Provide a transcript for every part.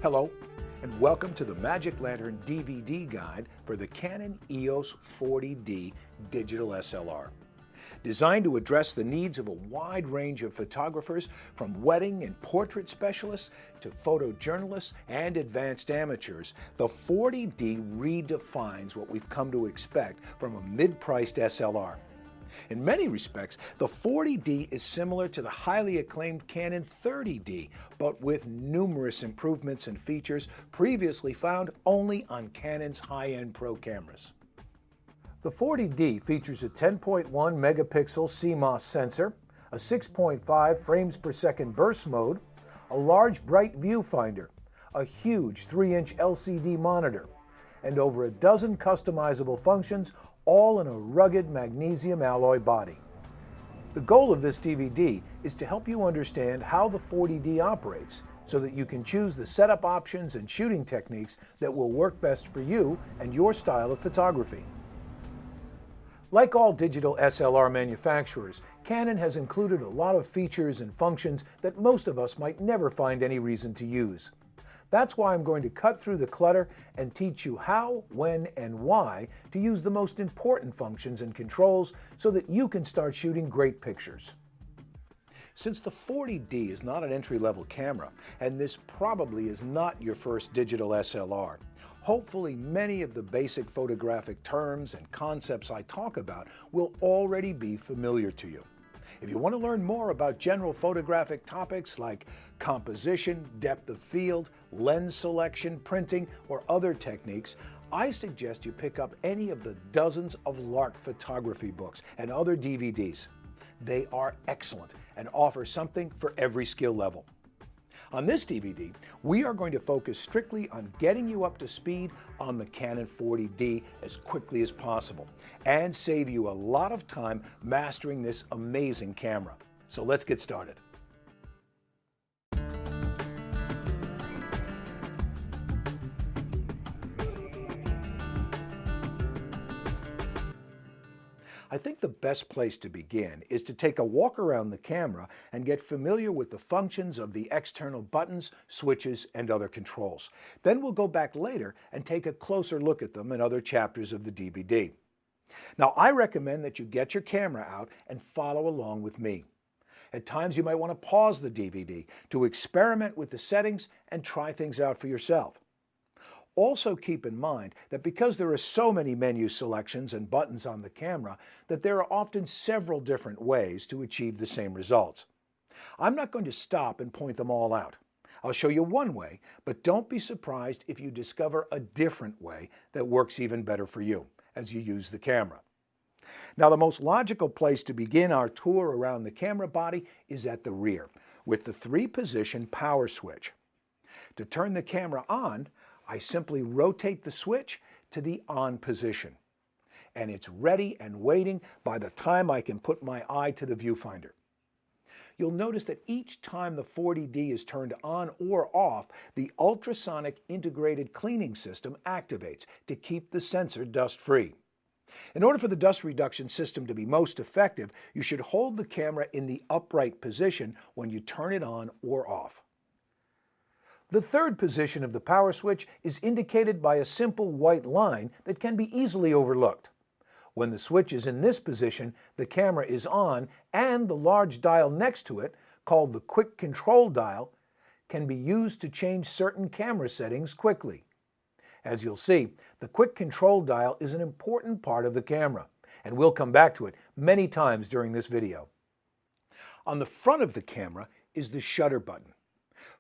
Hello, and welcome to the Magic Lantern DVD guide for the Canon EOS 40D digital SLR. Designed to address the needs of a wide range of photographers, from wedding and portrait specialists to photojournalists and advanced amateurs, the 40D redefines what we've come to expect from a mid-priced SLR. In many respects, the 40D is similar to the highly acclaimed Canon 30D, but with numerous improvements and features previously found only on Canon's high-end pro cameras. The 40D features a 10.1 megapixel CMOS sensor, a 6.5 frames per second burst mode, a large bright viewfinder, a huge 3-inch LCD monitor, and over a dozen customizable functions, all in a rugged magnesium alloy body. The goal of this DVD is to help you understand how the 40D operates so that you can choose the setup options and shooting techniques that will work best for you and your style of photography. Like all digital SLR manufacturers, Canon has included a lot of features and functions that most of us might never find any reason to use. That's why I'm going to cut through the clutter and teach you how, when, and why to use the most important functions and controls so that you can start shooting great pictures. Since the 40D is not an entry-level camera, and this probably is not your first digital SLR, hopefully many of the basic photographic terms and concepts I talk about will already be familiar to you. If you want to learn more about general photographic topics like composition, depth of field, lens selection, printing, or other techniques, I suggest you pick up any of the dozens of Lark photography books and other DVDs. They are excellent and offer something for every skill level. On this DVD, we are going to focus strictly on getting you up to speed on the Canon 40D as quickly as possible and save you a lot of time mastering this amazing camera. So let's get started. I think the best place to begin is to take a walk around the camera and get familiar with the functions of the external buttons, switches, and other controls. Then we'll go back later and take a closer look at them in other chapters of the DVD. Now, I recommend that you get your camera out and follow along with me. At times you might want to pause the DVD to experiment with the settings and try things out for yourself. Also keep in mind that because there are so many menu selections and buttons on the camera, that there are often several different ways to achieve the same results. I'm not going to stop and point them all out. I'll show you one way, but don't be surprised if you discover a different way that works even better for you as you use the camera. Now, the most logical place to begin our tour around the camera body is at the rear, with the 3-position power switch. To turn the camera on, I simply rotate the switch to the on position, and it's ready and waiting by the time I can put my eye to the viewfinder. You'll notice that each time the 40D is turned on or off, the ultrasonic integrated cleaning system activates to keep the sensor dust-free. In order for the dust reduction system to be most effective, you should hold the camera in the upright position when you turn it on or off. The 3rd position of the power switch is indicated by a simple white line that can be easily overlooked. When the switch is in this position, the camera is on, and the large dial next to it, called the quick control dial, can be used to change certain camera settings quickly. As you'll see, the quick control dial is an important part of the camera, and we'll come back to it many times during this video. On the front of the camera is the shutter button.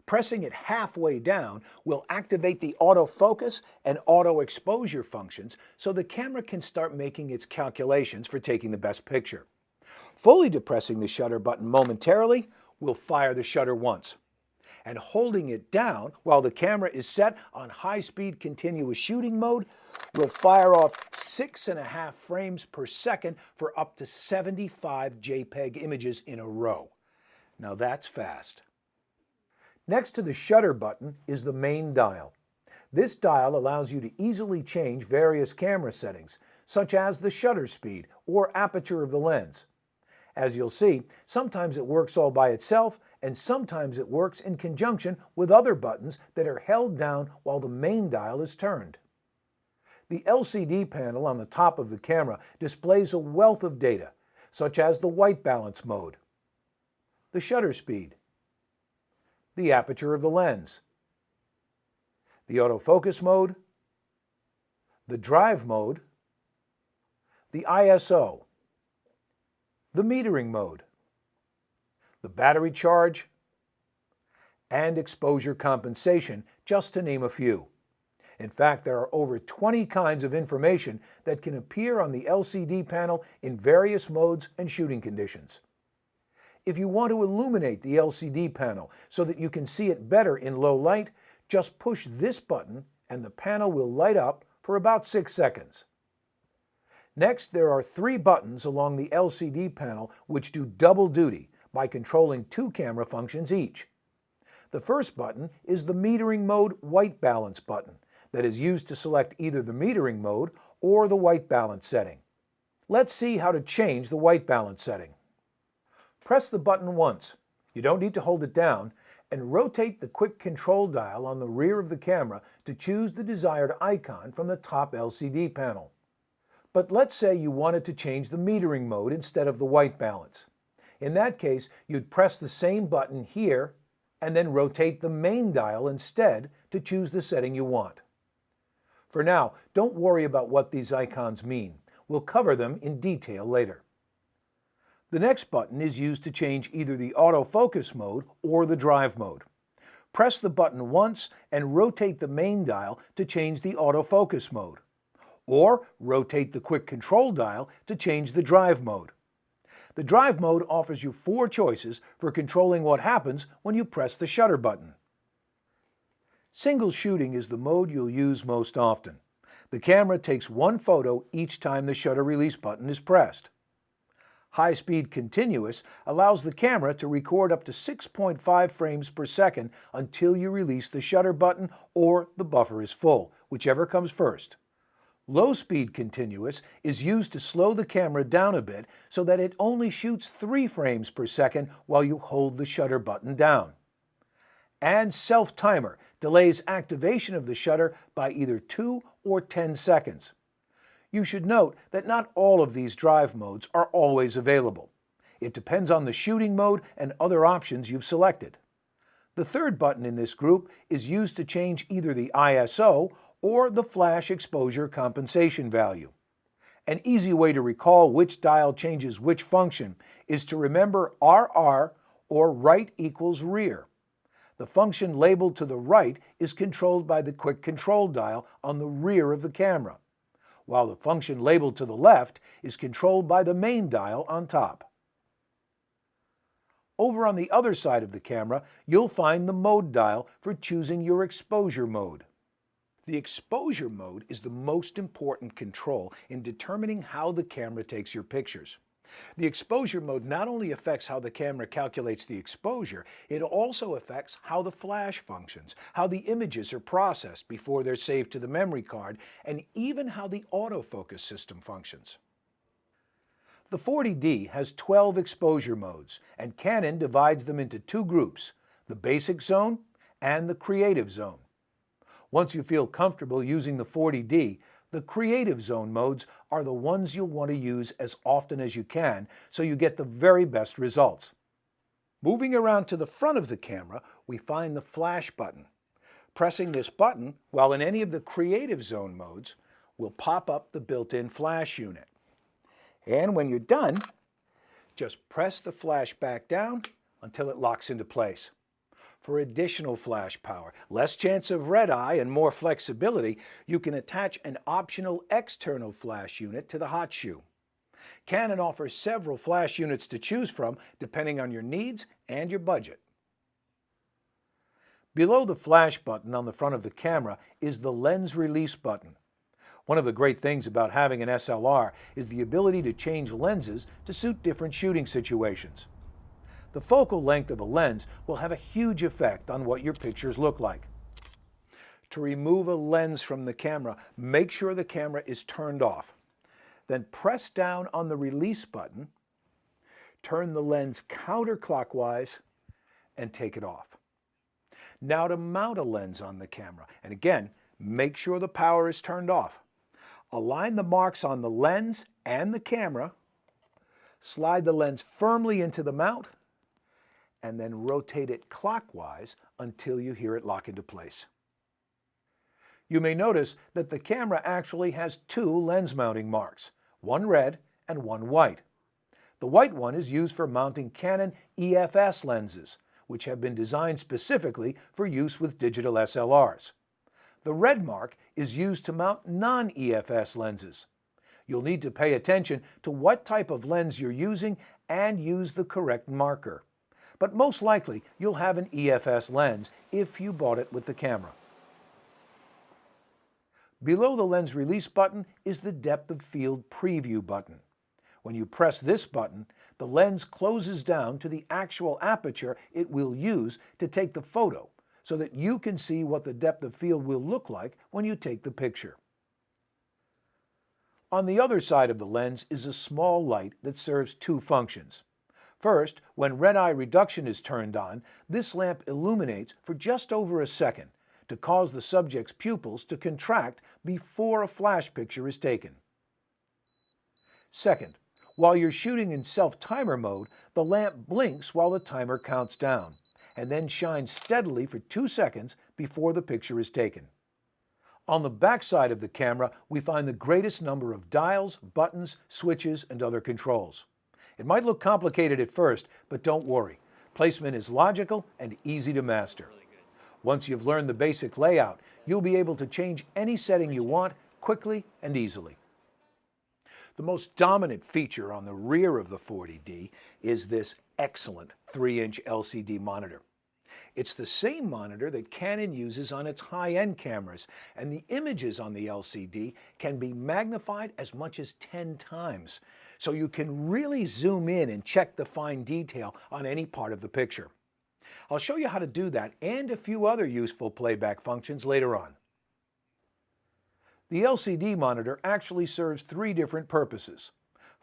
Pressing it halfway down will activate the autofocus and auto exposure functions so the camera can start making its calculations for taking the best picture. Fully depressing the shutter button momentarily will fire the shutter once. And holding it down while the camera is set on high-speed continuous shooting mode will fire off 6.5 frames per second for up to 75 JPEG images in a row. Now that's fast. Next to the shutter button is the main dial. This dial allows you to easily change various camera settings, such as the shutter speed or aperture of the lens. As you'll see, sometimes it works all by itself, and sometimes it works in conjunction with other buttons that are held down while the main dial is turned. The LCD panel on the top of the camera displays a wealth of data, such as the white balance mode, the shutter speed, the aperture of the lens, the autofocus mode, the drive mode, the ISO, the metering mode, the battery charge, and exposure compensation, just to name a few. In fact, there are over 20 kinds of information that can appear on the LCD panel in various modes and shooting conditions. If you want to illuminate the LCD panel so that you can see it better in low light, just push this button and the panel will light up for about 6 seconds. Next, there are 3 buttons along the LCD panel which do double duty by controlling 2 camera functions each. The first button is the metering mode white balance button that is used to select either the metering mode or the white balance setting. Let's see how to change the white balance setting. Press the button once. You don't need to hold it down, and rotate the quick control dial on the rear of the camera to choose the desired icon from the top LCD panel. But let's say you wanted to change the metering mode instead of the white balance. In that case, you'd press the same button here and then rotate the main dial instead to choose the setting you want. For now, don't worry about what these icons mean. We'll cover them in detail later. The next button is used to change either the autofocus mode or the drive mode. Press the button once and rotate the main dial to change the autofocus mode, or rotate the quick control dial to change the drive mode. The drive mode offers you 4 choices for controlling what happens when you press the shutter button. Single shooting is the mode you'll use most often. The camera takes 1 photo each time the shutter release button is pressed. High-speed continuous allows the camera to record up to 6.5 frames per second until you release the shutter button or the buffer is full, whichever comes first. Low-speed continuous is used to slow the camera down a bit so that it only shoots 3 frames per second while you hold the shutter button down. And self-timer delays activation of the shutter by either 2 or 10 seconds. You should note that not all of these drive modes are always available. It depends on the shooting mode and other options you've selected. The third button in this group is used to change either the ISO or the flash exposure compensation value. An easy way to recall which dial changes which function is to remember RR, or right equals rear. The function labeled to the right is controlled by the quick control dial on the rear of the camera, while the function labeled to the left is controlled by the main dial on top. Over on the other side of the camera, you'll find the mode dial for choosing your exposure mode. The exposure mode is the most important control in determining how the camera takes your pictures. The exposure mode not only affects how the camera calculates the exposure, it also affects how the flash functions, how the images are processed before they're saved to the memory card, and even how the autofocus system functions. The 40D has 12 exposure modes, and Canon divides them into 2 groups, the basic zone and the creative zone. Once you feel comfortable using the 40D, the creative zone modes are the ones you'll want to use as often as you can so you get the very best results. Moving around to the front of the camera, we find the flash button. Pressing this button while in any of the creative zone modes will pop up the built-in flash unit. And when you're done, just press the flash back down until it locks into place. For additional flash power, less chance of red eye, and more flexibility, you can attach an optional external flash unit to the hot shoe. Canon offers several flash units to choose from depending on your needs and your budget. Below the flash button on the front of the camera is the lens release button. One of the great things about having an SLR is the ability to change lenses to suit different shooting situations. The focal length of a lens will have a huge effect on what your pictures look like. To remove a lens from the camera, make sure the camera is turned off. Then press down on the release button, turn the lens counterclockwise, and take it off. Now to mount a lens on the camera, and again, make sure the power is turned off. Align the marks on the lens and the camera, slide the lens firmly into the mount, and then rotate it clockwise until you hear it lock into place. You may notice that the camera actually has two lens mounting marks, one red and one white. The white one is used for mounting Canon EOS lenses, which have been designed specifically for use with digital SLRs. The red mark is used to mount non-EOS lenses. You'll need to pay attention to what type of lens you're using and use the correct marker. But most likely you'll have an EOS lens if you bought it with the camera. Below the lens release button is the depth of field preview button. When you press this button, the lens closes down to the actual aperture it will use to take the photo, so that you can see what the depth of field will look like when you take the picture. On the other side of the lens is a small light that serves two functions. First, when red eye reduction is turned on, this lamp illuminates for just over a second to cause the subject's pupils to contract before a flash picture is taken. Second, while you're shooting in self-timer mode, the lamp blinks while the timer counts down, and then shines steadily for 2 seconds before the picture is taken. On the back side of the camera, we find the greatest number of dials, buttons, switches, and other controls. It might look complicated at first, but don't worry. Placement is logical and easy to master. Once you've learned the basic layout, you'll be able to change any setting you want quickly and easily. The most dominant feature on the rear of the 40D is this excellent 3-inch LCD monitor. It's the same monitor that Canon uses on its high-end cameras, and the images on the LCD can be magnified as much as 10 times, so you can really zoom in and check the fine detail on any part of the picture. I'll show you how to do that and a few other useful playback functions later on. The LCD monitor actually serves 3 different purposes.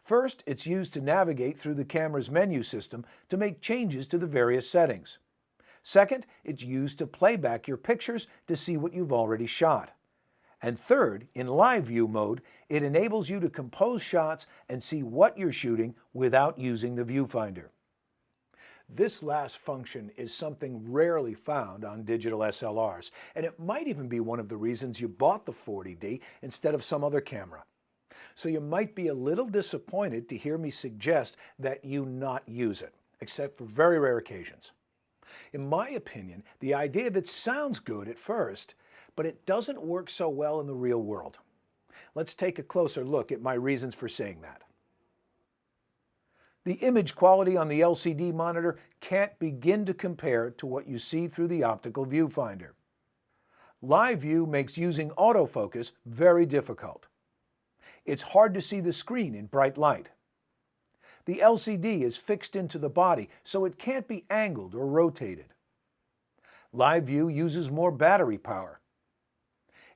First, it's used to navigate through the camera's menu system to make changes to the various settings. Second, it's used to play back your pictures to see what you've already shot. And third, in live view mode, it enables you to compose shots and see what you're shooting without using the viewfinder. This last function is something rarely found on digital SLRs, and it might even be one of the reasons you bought the 40D instead of some other camera. So you might be a little disappointed to hear me suggest that you not use it, except for very rare occasions. In my opinion, the idea of it sounds good at first, but it doesn't work so well in the real world. Let's take a closer look at my reasons for saying that. The image quality on the LCD monitor can't begin to compare to what you see through the optical viewfinder. Live view makes using autofocus very difficult. It's hard to see the screen in bright light. The LCD is fixed into the body, so it can't be angled or rotated. Live view uses more battery power.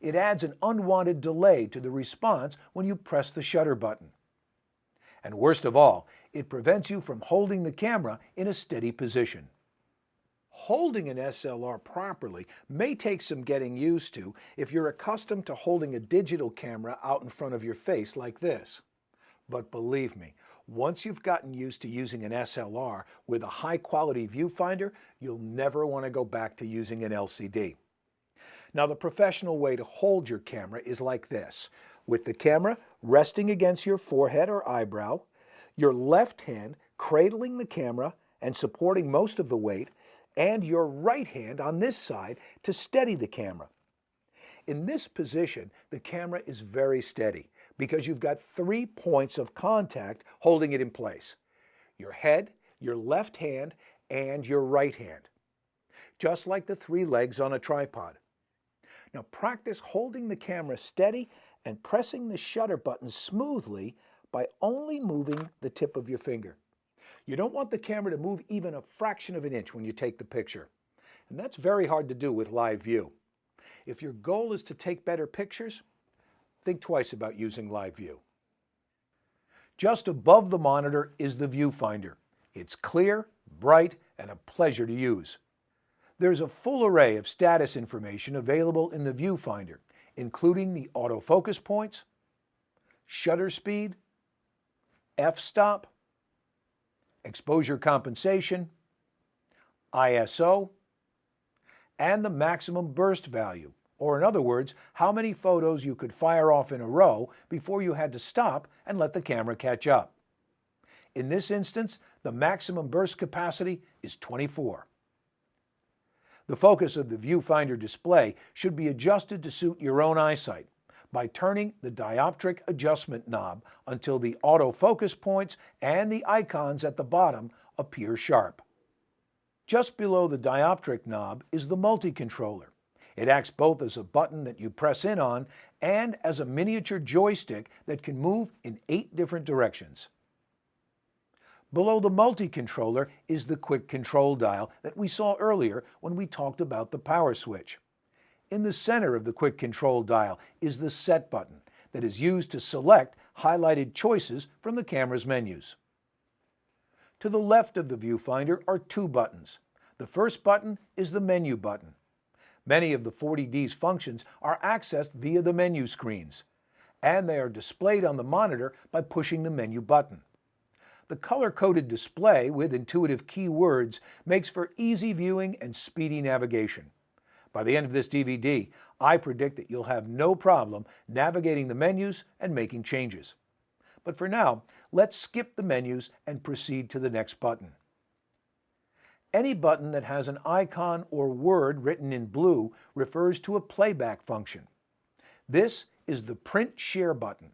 It adds an unwanted delay to the response when you press the shutter button. And worst of all, it prevents you from holding the camera in a steady position. Holding an SLR properly may take some getting used to if you're accustomed to holding a digital camera out in front of your face like this. But believe me, once you've gotten used to using an SLR with a high-quality viewfinder, you'll never want to go back to using an LCD. Now, the professional way to hold your camera is like this, with the camera resting against your forehead or eyebrow, your left hand cradling the camera and supporting most of the weight, and your right hand on this side to steady the camera. In this position, the camera is very steady because you've got 3 points of contact holding it in place: your head, your left hand, and your right hand, just like the 3 legs on a tripod. Now practice holding the camera steady and pressing the shutter button smoothly by only moving the tip of your finger. You don't want the camera to move even a fraction of an inch when you take the picture, and that's very hard to do with live view. If your goal is to take better pictures, think twice about using live view. Just above the monitor is the viewfinder. It's clear, bright, and a pleasure to use. There's a full array of status information available in the viewfinder, including the autofocus points, shutter speed, f-stop, exposure compensation, ISO, and the maximum burst value, or in other words, how many photos you could fire off in a row before you had to stop and let the camera catch up. In this instance, the maximum burst capacity is 24. The focus of the viewfinder display should be adjusted to suit your own eyesight by turning the dioptric adjustment knob until the autofocus points and the icons at the bottom appear sharp. Just below the dioptric knob is the multi-controller. It acts both as a button that you press in on and as a miniature joystick that can move in 8 different directions. Below the multi-controller is the quick control dial that we saw earlier when we talked about the power switch. In the center of the quick control dial is the Set button that is used to select highlighted choices from the camera's menus. To the left of the viewfinder are 2 buttons. The first button is the Menu button. Many of the 40D's functions are accessed via the menu screens, and they are displayed on the monitor by pushing the Menu button. The color-coded display with intuitive keywords makes for easy viewing and speedy navigation. By the end of this DVD, I predict that you'll have no problem navigating the menus and making changes. But for now, let's skip the menus and proceed to the next button. Any button that has an icon or word written in blue refers to a playback function. This is the Print Share button.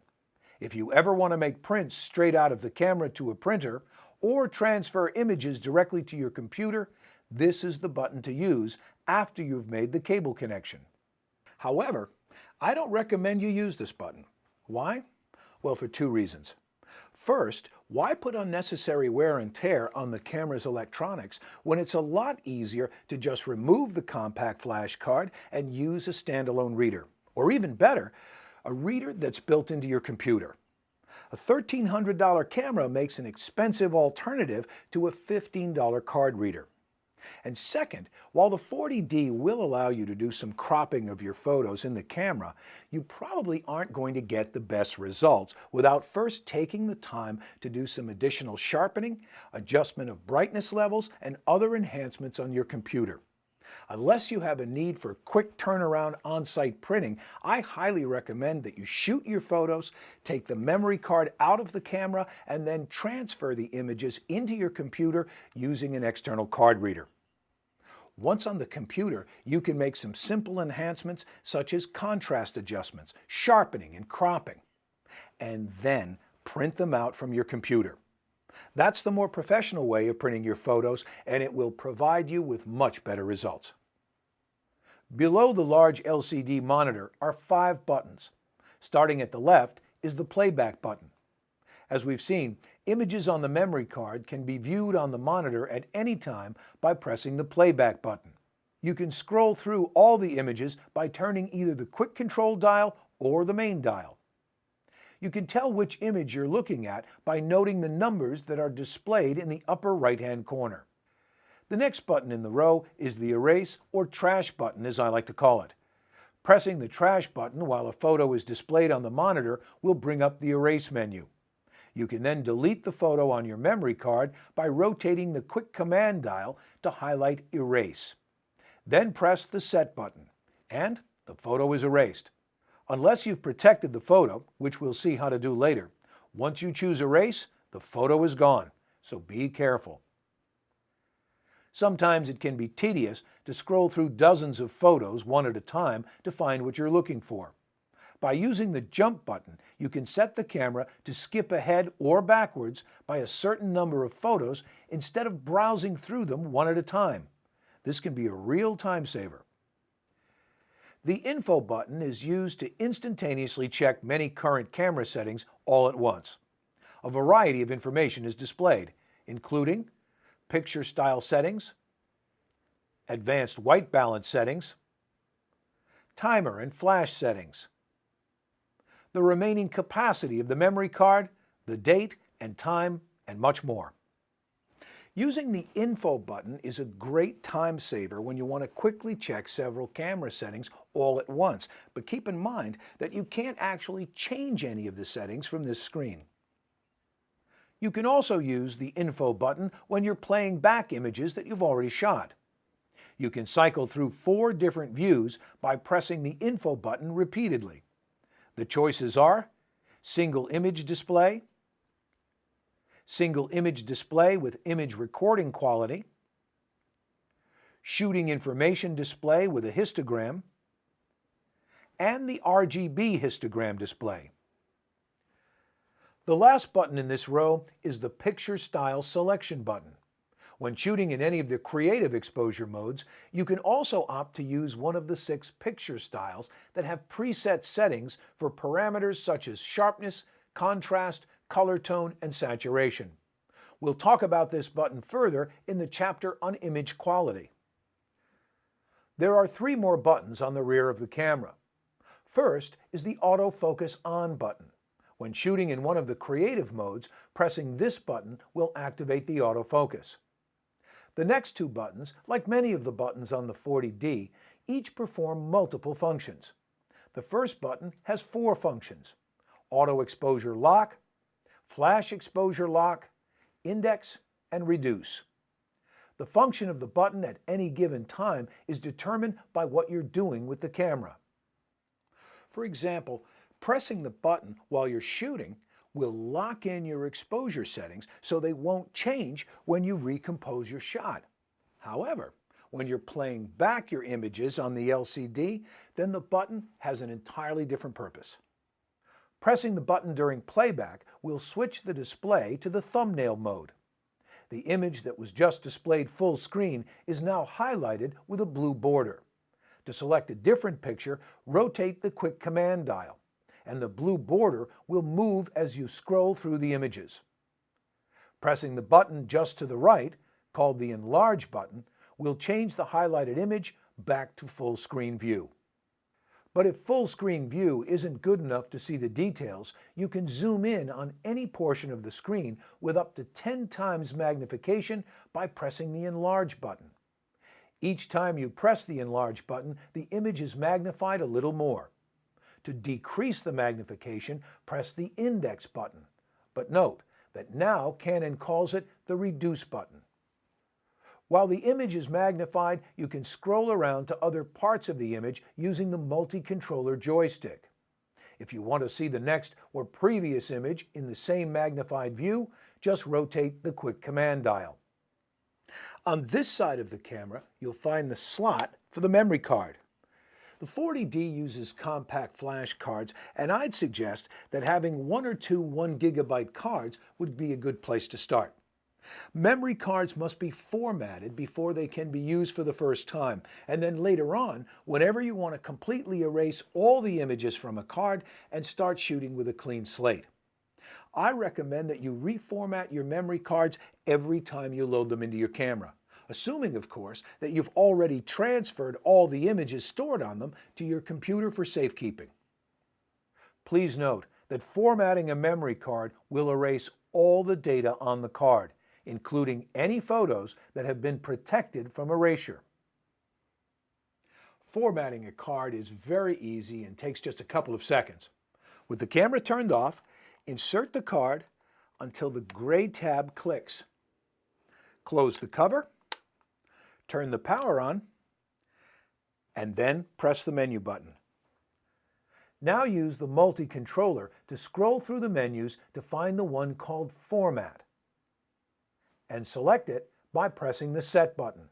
If you ever want to make prints straight out of the camera to a printer or transfer images directly to your computer, this is the button to use after you've made the cable connection. However, I don't recommend you use this button. Why? Well, for 2 reasons. First, why put unnecessary wear and tear on the camera's electronics when it's a lot easier to just remove the compact flash card and use a standalone reader? Or even better, a reader that's built into your computer. A $1,300 camera makes an expensive alternative to a $15 card reader. And second, while the 40D will allow you to do some cropping of your photos in the camera, you probably aren't going to get the best results without first taking the time to do some additional sharpening, adjustment of brightness levels, and other enhancements on your computer. Unless you have a need for quick turnaround on-site printing, I highly recommend that you shoot your photos, take the memory card out of the camera, and then transfer the images into your computer using an external card reader. Once on the computer, you can make some simple enhancements such as contrast adjustments, sharpening, and cropping, and then print them out from your computer. That's the more professional way of printing your photos, and it will provide you with much better results. Below the large LCD monitor are 5 buttons. Starting at the left is the Playback button. As we've seen, images on the memory card can be viewed on the monitor at any time by pressing the Playback button. You can scroll through all the images by turning either the quick control dial or the main dial. You can tell which image you're looking at by noting the numbers that are displayed in the upper right-hand corner. The next button in the row is the Erase or Trash button, as I like to call it. Pressing the Trash button while a photo is displayed on the monitor will bring up the Erase menu. You can then delete the photo on your memory card by rotating the quick command dial to highlight Erase. Then press the Set button, and the photo is erased. Unless you've protected the photo, which we'll see how to do later, once you choose Erase, the photo is gone, so be careful. Sometimes it can be tedious to scroll through dozens of photos one at a time to find what you're looking for. By using the Jump button, you can set the camera to skip ahead or backwards by a certain number of photos instead of browsing through them one at a time. This can be a real time saver. The Info button is used to instantaneously check many current camera settings all at once. A variety of information is displayed, including picture style settings, advanced white balance settings, timer and flash settings, the remaining capacity of the memory card, the date and time, and much more. Using the Info button is a great time saver when you want to quickly check several camera settings all at once, but keep in mind that you can't actually change any of the settings from this screen. You can also use the Info button when you're playing back images that you've already shot. You can cycle through 4 different views by pressing the Info button repeatedly. The choices are Single Image Display, Single Image Display with Image Recording Quality, Shooting Information Display with a histogram, and the RGB histogram display. The last button in this row is the Picture Style Selection button. When shooting in any of the creative exposure modes, you can also opt to use one of the 6 picture styles that have preset settings for parameters such as sharpness, contrast, color tone, and saturation. We'll talk about this button further in the chapter on image quality. There are 3 more buttons on the rear of the camera. First is the Autofocus On button. When shooting in one of the creative modes, pressing this button will activate the autofocus. The next 2 buttons, like many of the buttons on the 40D, each perform multiple functions. The first button has 4 functions: Auto Exposure Lock, Flash Exposure Lock, Index, and Reduce. The function of the button at any given time is determined by what you're doing with the camera. For example, pressing the button while you're shooting will lock in your exposure settings so they won't change when you recompose your shot. However, when you're playing back your images on the LCD, then the button has an entirely different purpose. Pressing the button during playback will switch the display to the thumbnail mode. The image that was just displayed full screen is now highlighted with a blue border. To select a different picture, rotate the quick command dial, and the blue border will move as you scroll through the images. Pressing the button just to the right, called the Enlarge button, will change the highlighted image back to full screen view. But if full screen view isn't good enough to see the details, you can zoom in on any portion of the screen with up to 10 times magnification by pressing the Enlarge button. Each time you press the Enlarge button, the image is magnified a little more. To decrease the magnification, press the Index button. But note that now Canon calls it the Reduce button. While the image is magnified, you can scroll around to other parts of the image using the multi-controller joystick. If you want to see the next or previous image in the same magnified view, just rotate the quick command dial. On this side of the camera, you'll find the slot for the memory card. The 40D uses compact flash cards, and I'd suggest that having 1 or 2 1GB cards would be a good place to start. Memory cards must be formatted before they can be used for the first time, and then later on, whenever you want to completely erase all the images from a card and start shooting with a clean slate. I recommend that you reformat your memory cards every time you load them into your camera, assuming, of course, that you've already transferred all the images stored on them to your computer for safekeeping. Please note that formatting a memory card will erase all the data on the card, including any photos that have been protected from erasure. Formatting a card is very easy and takes just a couple of seconds. With the camera turned off, insert the card until the gray tab clicks. Close the cover, turn the power on, and then press the menu button. Now use the multi-controller to scroll through the menus to find the one called Format, and select it by pressing the Set button.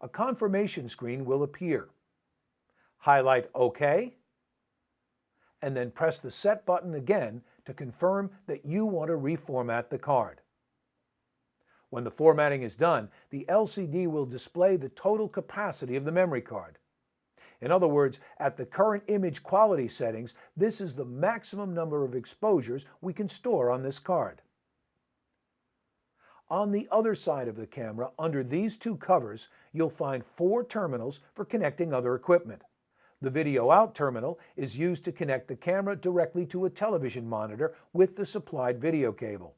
A confirmation screen will appear. Highlight OK, and then press the Set button again to confirm that you want to reformat the card. When the formatting is done, the LCD will display the total capacity of the memory card. In other words, at the current image quality settings, this is the maximum number of exposures we can store on this card. On the other side of the camera, under these 2 covers, you'll find 4 terminals for connecting other equipment. The Video Out terminal is used to connect the camera directly to a television monitor with the supplied video cable.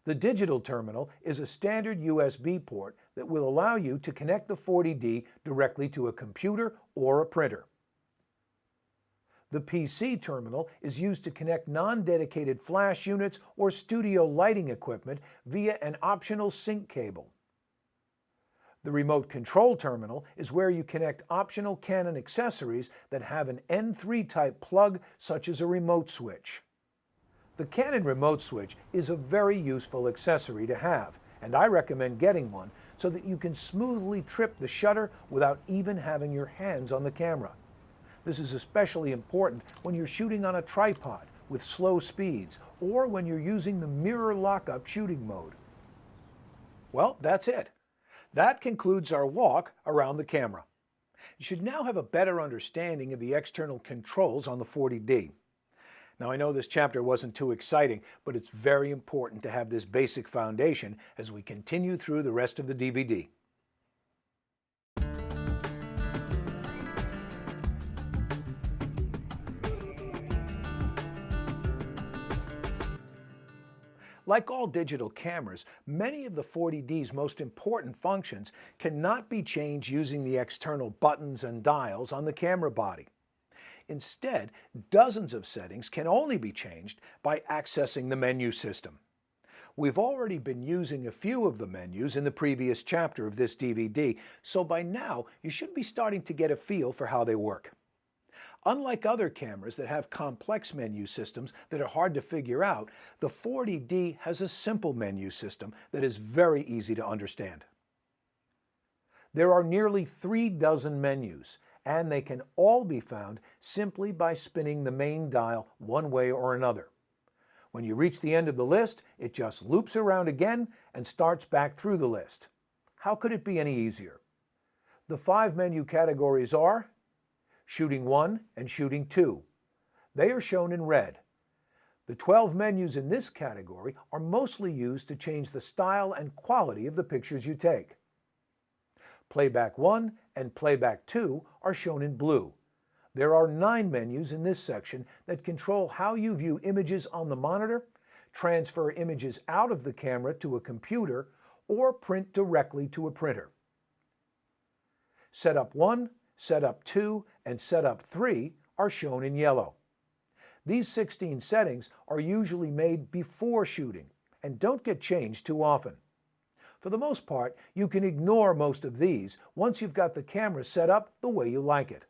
The digital terminal is a standard USB port that will allow you to connect the 40D directly to a computer or a printer. The PC terminal is used to connect non-dedicated flash units or studio lighting equipment via an optional sync cable. The remote control terminal is where you connect optional Canon accessories that have an N3 type plug, such as a remote switch. The Canon remote switch is a very useful accessory to have, and I recommend getting one so that you can smoothly trip the shutter without even having your hands on the camera. This is especially important when you're shooting on a tripod with slow speeds or when you're using the mirror lockup shooting mode. Well, that's it. That concludes our walk around the camera. You should now have a better understanding of the external controls on the 40D. Now, I know this chapter wasn't too exciting, but it's very important to have this basic foundation as we continue through the rest of the DVD. Like all digital cameras, many of the 40D's most important functions cannot be changed using the external buttons and dials on the camera body. Instead, dozens of settings can only be changed by accessing the menu system. We've already been using a few of the menus in the previous chapter of this DVD, so by now you should be starting to get a feel for how they work. Unlike other cameras that have complex menu systems that are hard to figure out, the 40D has a simple menu system that is very easy to understand. There are nearly 36 menus, and they can all be found simply by spinning the main dial one way or another. When you reach the end of the list, it just loops around again and starts back through the list. How could it be any easier? The 5 menu categories are Shooting 1 and Shooting 2. They are shown in red. The 12 menus in this category are mostly used to change the style and quality of the pictures you take. Playback 1 and Playback 2 are shown in blue. There are 9 menus in this section that control how you view images on the monitor, transfer images out of the camera to a computer, or print directly to a printer. Setup 1, Setup 2, and Setup 3 are shown in yellow. These 16 settings are usually made before shooting and don't get changed too often. For the most part, you can ignore most of these once you've got the camera set up the way you like it.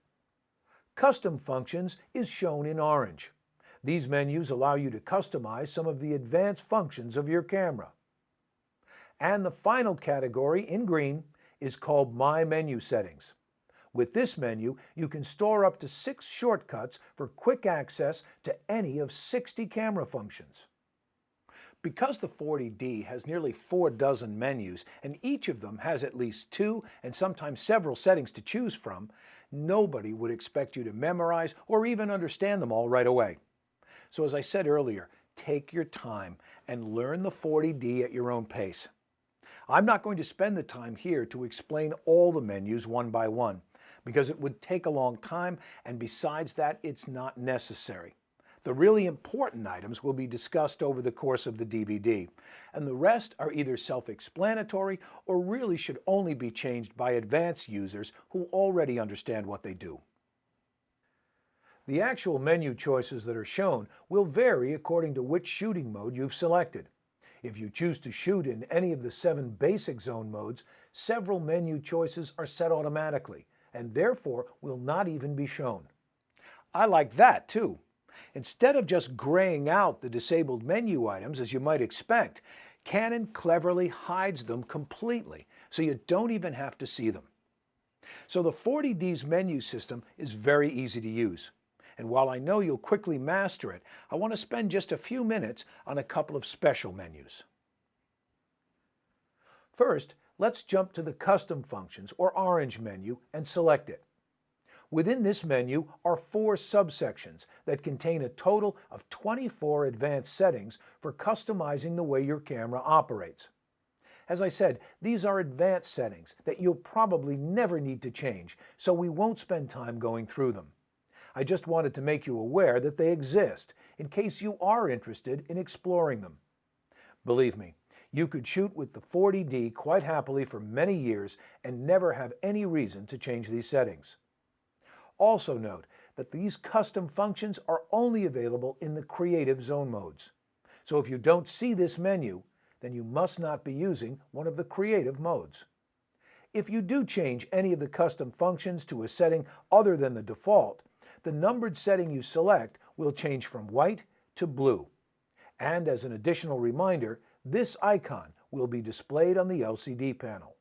Custom Functions is shown in orange. These menus allow you to customize some of the advanced functions of your camera. And the final category in green is called My Menu Settings. With this menu, you can store up to 6 shortcuts for quick access to any of 60 camera functions. Because the 40D has nearly 36 menus, and each of them has at least 2 and sometimes several settings to choose from, nobody would expect you to memorize or even understand them all right away. So as I said earlier, take your time and learn the 40D at your own pace. I'm not going to spend the time here to explain all the menus one by one, because it would take a long time, and besides that, it's not necessary. The really important items will be discussed over the course of the DVD, and the rest are either self-explanatory or really should only be changed by advanced users who already understand what they do. The actual menu choices that are shown will vary according to which shooting mode you've selected. If you choose to shoot in any of the 7 basic zone modes, several menu choices are set automatically, and therefore will not even be shown. I like that too. Instead of just graying out the disabled menu items as you might expect, Canon cleverly hides them completely, so you don't even have to see them. So the 40D's menu system is very easy to use. And while I know you'll quickly master it, I want to spend just a few minutes on a couple of special menus. First, let's jump to the Custom Functions, or orange menu, and select it. Within this menu are 4 subsections that contain a total of 24 advanced settings for customizing the way your camera operates. As I said, these are advanced settings that you'll probably never need to change, so we won't spend time going through them. I just wanted to make you aware that they exist, in case you are interested in exploring them. Believe me, You could shoot with the 40D quite happily for many years and never have any reason to change these settings. Also note that these custom functions are only available in the creative zone modes. So if you don't see this menu, then you must not be using one of the creative modes. If you do change any of the custom functions to a setting other than the default, the numbered setting you select will change from white to blue. And as an additional reminder, this icon will be displayed on the LCD panel.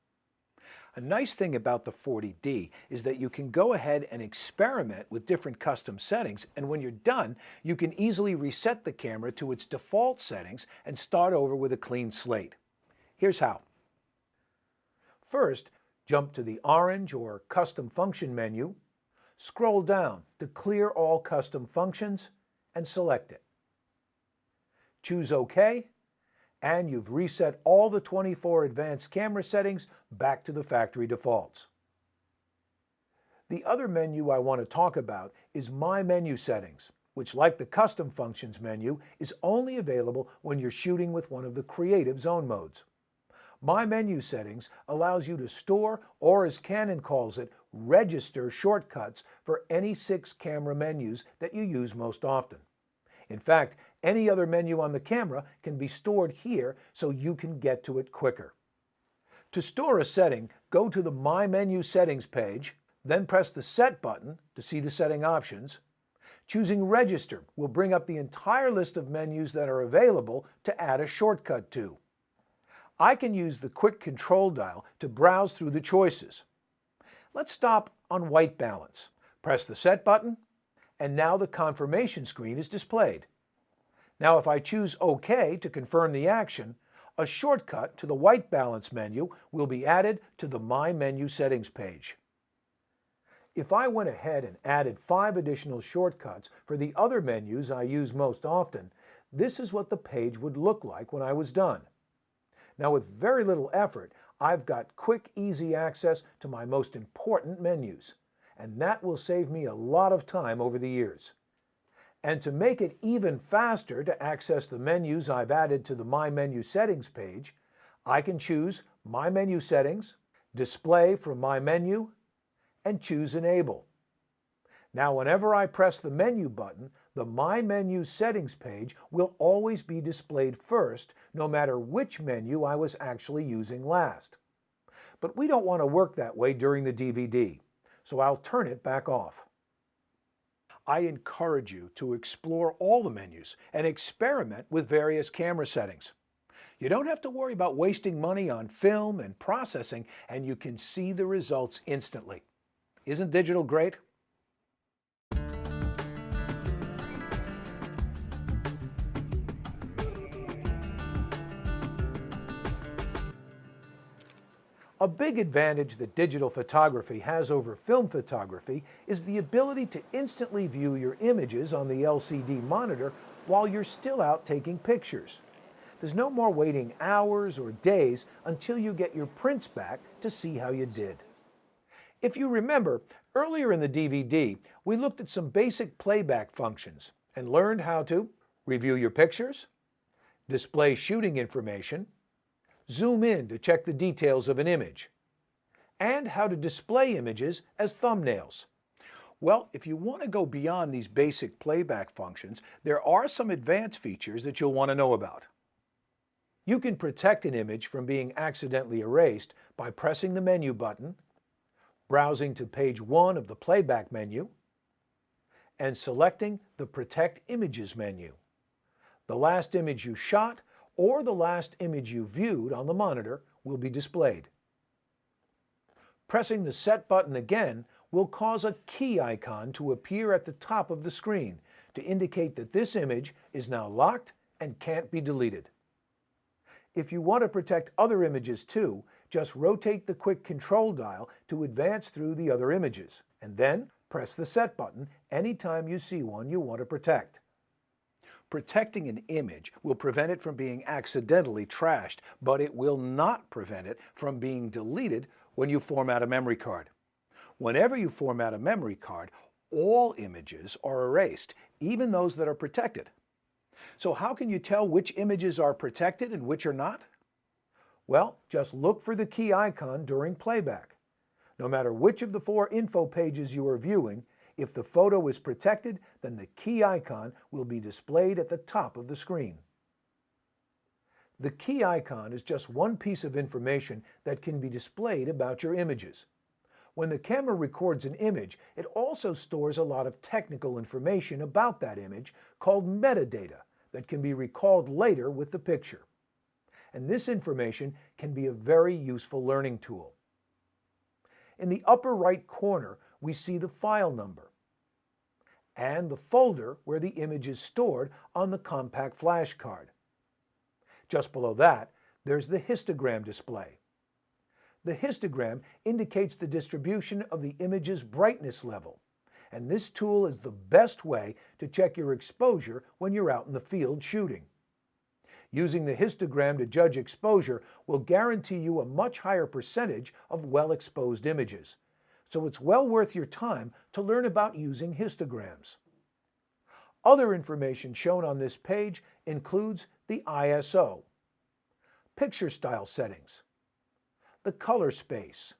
A nice thing about the 40D is that you can go ahead and experiment with different custom settings, and when you're done, you can easily reset the camera to its default settings and start over with a clean slate. Here's how. First, jump to the orange or Custom Function menu, scroll down to Clear All Custom Functions, and select it. Choose OK, and you've reset all the 24 advanced camera settings back to the factory defaults. The other menu I want to talk about is My Menu Settings, which, like the Custom Functions menu, is only available when you're shooting with one of the creative zone modes. My Menu Settings allows you to store, or as Canon calls it, register shortcuts for any 6 camera menus that you use most often. In fact, any other menu on the camera can be stored here so you can get to it quicker. To store a setting, go to the My Menu Settings page, then press the Set button to see the setting options. Choosing Register will bring up the entire list of menus that are available to add a shortcut to. I can use the quick control dial to browse through the choices. Let's stop on white balance. Press the Set button, and now the confirmation screen is displayed. Now if I choose OK to confirm the action, a shortcut to the white balance menu will be added to the My Menu Settings page. If I went ahead and added 5 additional shortcuts for the other menus I use most often, this is what the page would look like when I was done. Now with very little effort, I've got quick, easy access to my most important menus, and that will save me a lot of time over the years. And to make it even faster to access the menus I've added to the My Menu Settings page, I can choose My Menu Settings, Display from My Menu, and choose Enable. Now whenever I press the Menu button, the My Menu Settings page will always be displayed first, no matter which menu I was actually using last. But we don't want to work that way during the DVD, so I'll turn it back off. I encourage you to explore all the menus and experiment with various camera settings. You don't have to worry about wasting money on film and processing, and you can see the results instantly. Isn't digital great? A big advantage that digital photography has over film photography is the ability to instantly view your images on the LCD monitor while you're still out taking pictures. There's no more waiting hours or days until you get your prints back to see how you did. If you remember, earlier in the DVD, we looked at some basic playback functions and learned how to review your pictures, display shooting information, zoom in to check the details of an image, and how to display images as thumbnails. Well, if you want to go beyond these basic playback functions, there are some advanced features that you'll want to know about. You can protect an image from being accidentally erased by pressing the menu button, browsing to page 1 of the Playback menu, and selecting the Protect Images menu. The last image you shot or the last image you viewed on the monitor will be displayed. Pressing the Set button again will cause a key icon to appear at the top of the screen to indicate that this image is now locked and can't be deleted. If you want to protect other images too, just rotate the quick control dial to advance through the other images, and then press the Set button anytime you see one you want to protect. Protecting an image will prevent it from being accidentally trashed, but it will not prevent it from being deleted when you format a memory card. Whenever you format a memory card, all images are erased, even those that are protected. So how can you tell which images are protected and which are not? Well, just look for the key icon during playback. No matter which of the 4 info pages you are viewing, if the photo is protected, then the key icon will be displayed at the top of the screen. The key icon is just one piece of information that can be displayed about your images. When the camera records an image, it also stores a lot of technical information about that image called metadata that can be recalled later with the picture. And this information can be a very useful learning tool. In the upper right corner, we see the file number and the folder where the image is stored on the compact flash card. Just below that, there's the histogram display. The histogram indicates the distribution of the image's brightness level, and this tool is the best way to check your exposure when you're out in the field shooting. Using the histogram to judge exposure will guarantee you a much higher percentage of well-exposed images, so it's well worth your time to learn about using histograms. Other information shown on this page includes the ISO, picture style settings, the color space,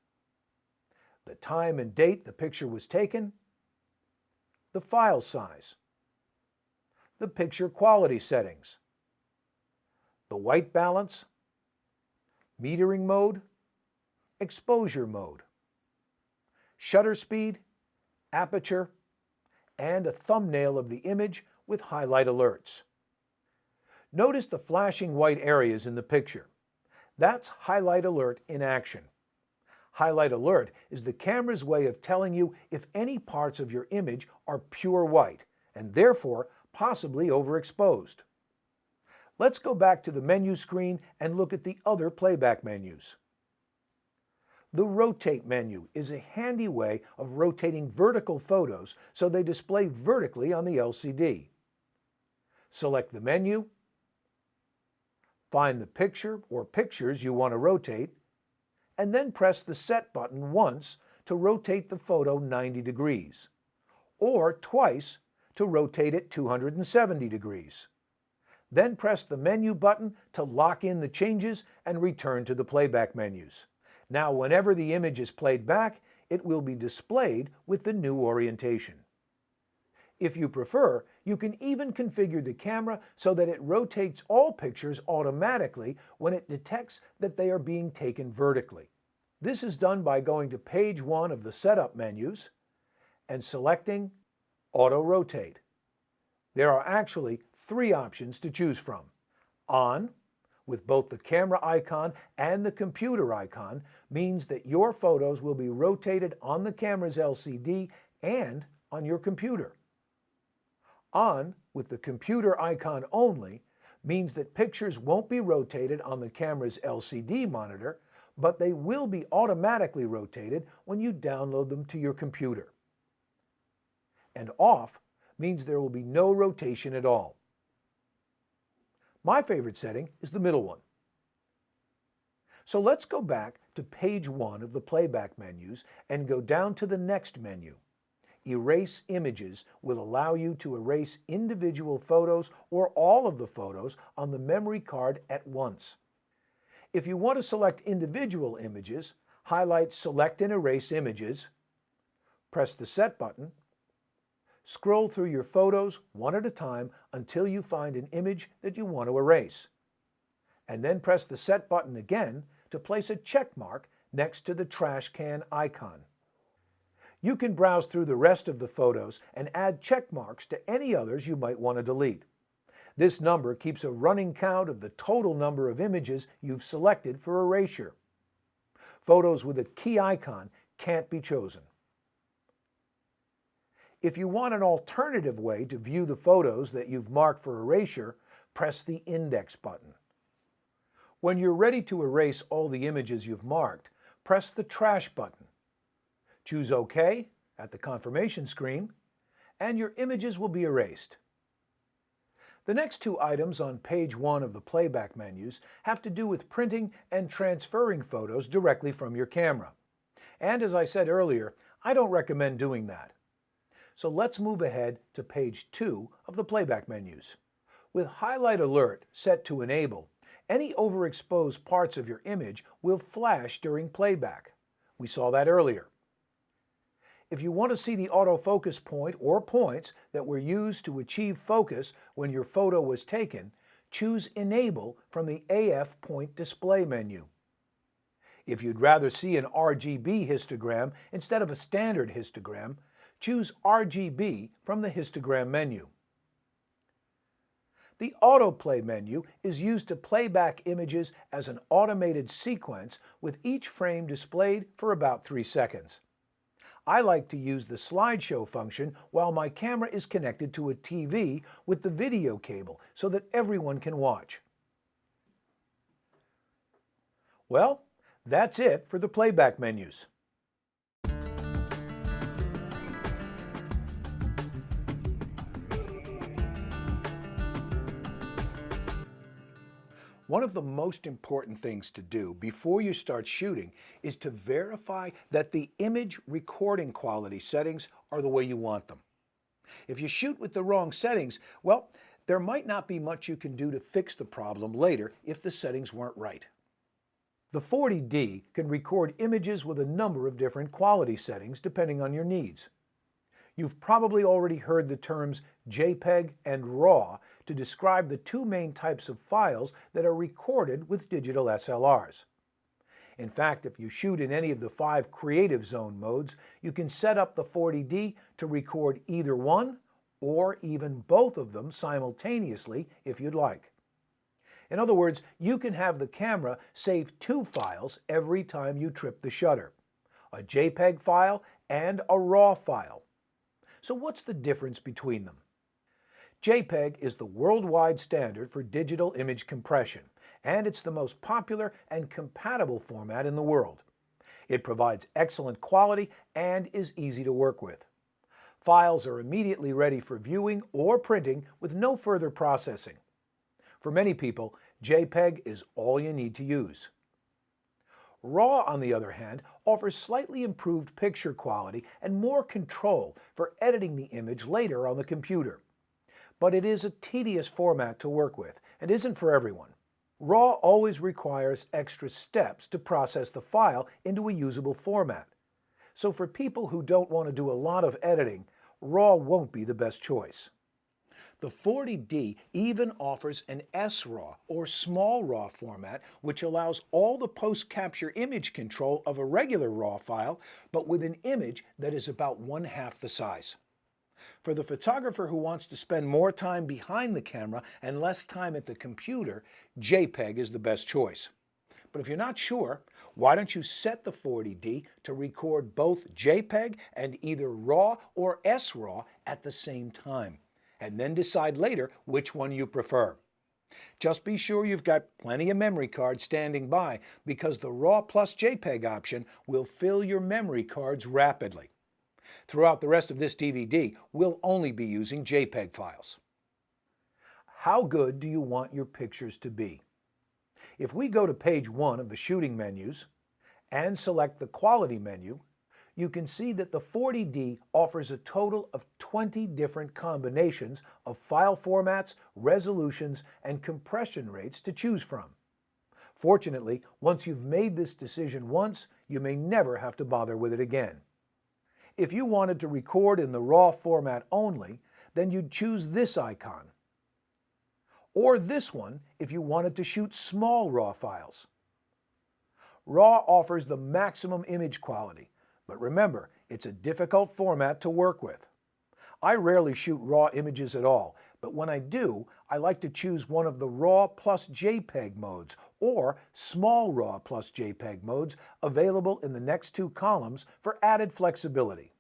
the time and date the picture was taken, the file size, the picture quality settings, the white balance, metering mode, exposure mode, shutter speed, aperture, and a thumbnail of the image with highlight alerts. Notice the flashing white areas in the picture. That's highlight alert in action. Highlight alert is the camera's way of telling you if any parts of your image are pure white and therefore possibly overexposed. Let's go back to the menu screen and look at the other playback menus. The Rotate menu is a handy way of rotating vertical photos so they display vertically on the LCD. Select the menu, find the picture or pictures you want to rotate, and then press the Set button once to rotate the photo 90 degrees, or twice to rotate it 270 degrees. Then press the Menu button to lock in the changes and return to the playback menus. Now, whenever the image is played back, it will be displayed with the new orientation. If you prefer, you can even configure the camera so that it rotates all pictures automatically when it detects that they are being taken vertically. This is done by going to page 1 of the Setup menus and selecting Auto Rotate. There are actually 3 options to choose from. On, with both the camera icon and the computer icon, means that your photos will be rotated on the camera's LCD and on your computer. On, with the computer icon only, means that pictures won't be rotated on the camera's LCD monitor, but they will be automatically rotated when you download them to your computer. And off means there will be no rotation at all. My favorite setting is the middle one. So let's go back to page 1 of the playback menus and go down to the next menu. Erase Images will allow you to erase individual photos or all of the photos on the memory card at once. If you want to select individual images, highlight Select and Erase Images, press the Set button, scroll through your photos one at a time until you find an image that you want to erase, and then press the Set button again to place a check mark next to the trash can icon. You can browse through the rest of the photos and add check marks to any others you might want to delete. This number keeps a running count of the total number of images you've selected for erasure. Photos with a key icon can't be chosen. If you want an alternative way to view the photos that you've marked for erasure, press the Index button. When you're ready to erase all the images you've marked, press the Trash button. Choose OK at the confirmation screen, and your images will be erased. The next 2 items on page 1 of the playback menus have to do with printing and transferring photos directly from your camera. And as I said earlier, I don't recommend doing that. So let's move ahead to page 2 of the playback menus. With Highlight Alert set to Enable Any overexposed parts of your image will flash during playback. We saw that earlier. If you want to see the autofocus point or points that were used to achieve focus when your photo was taken, choose Enable from the AF Point Display menu. If you'd rather see an RGB histogram instead of a standard histogram, choose RGB from the histogram menu. The Autoplay menu is used to play back images as an automated sequence with each frame displayed for about 3 seconds. I like to use the slideshow function while my camera is connected to a TV with the video cable so that everyone can watch. Well, that's it for the playback menus. One of the most important things to do before you start shooting is to verify that the image recording quality settings are the way you want them. If you shoot with the wrong settings, well, there might not be much you can do to fix the problem later if the settings weren't right. The 40D can record images with a number of different quality settings depending on your needs. You've probably already heard the terms JPEG and RAW to describe the two main types of files that are recorded with digital SLRs. In fact, if you shoot in any of the 5 creative zone modes, you can set up the 40D to record either one or even both of them simultaneously if you'd like. In other words, you can have the camera save 2 files every time you trip the shutter, a JPEG file and a RAW file. So what's the difference between them? JPEG is the worldwide standard for digital image compression, and it's the most popular and compatible format in the world. It provides excellent quality and is easy to work with. Files are immediately ready for viewing or printing with no further processing. For many people, JPEG is all you need to use. RAW, on the other hand, offers slightly improved picture quality and more control for editing the image later on the computer. But it is a tedious format to work with and isn't for everyone. RAW always requires extra steps to process the file into a usable format. So for people who don't want to do a lot of editing, RAW won't be the best choice. The 40D even offers an SRAW or small RAW format, which allows all the post-capture image control of a regular RAW file, but with an image that is about 1/2 the size. For the photographer who wants to spend more time behind the camera and less time at the computer, JPEG is the best choice. But if you're not sure, why don't you set the 40D to record both JPEG and either RAW or SRAW at the same time, and then decide later which one you prefer. Just be sure you've got plenty of memory cards standing by, because the RAW plus JPEG option will fill your memory cards rapidly. Throughout the rest of this DVD, we'll only be using JPEG files. How good do you want your pictures to be? If we go to page 1 of the shooting menus and select the quality menu, you can see that the 40D offers a total of 20 different combinations of file formats, resolutions, and compression rates to choose from. Fortunately, once you've made this decision once, you may never have to bother with it again. If you wanted to record in the RAW format only, then you'd choose this icon. Or this one if you wanted to shoot small RAW files. RAW offers the maximum image quality, but remember, it's a difficult format to work with. I rarely shoot RAW images at all, but when I do, I like to choose one of the RAW plus JPEG modes or small RAW plus JPEG modes available in the next 2 columns for added flexibility.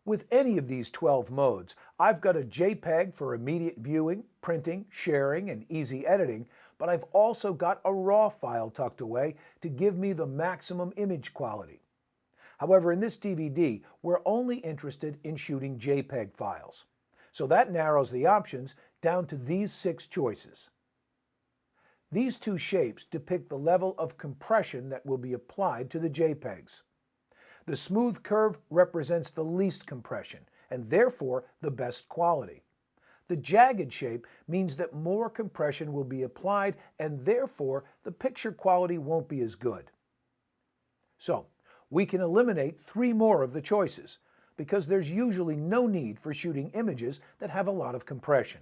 With any of these 12 modes, I've got a JPEG for immediate viewing, printing, sharing, and easy editing, but I've also got a RAW file tucked away to give me the maximum image quality. However, in this DVD, we're only interested in shooting JPEG files. So that narrows the options down to these 6 choices. These 2 shapes depict the level of compression that will be applied to the JPEGs. The smooth curve represents the least compression and therefore the best quality. The jagged shape means that more compression will be applied and therefore the picture quality won't be as good. So, we can eliminate 3 more of the choices because there's usually no need for shooting images that have a lot of compression.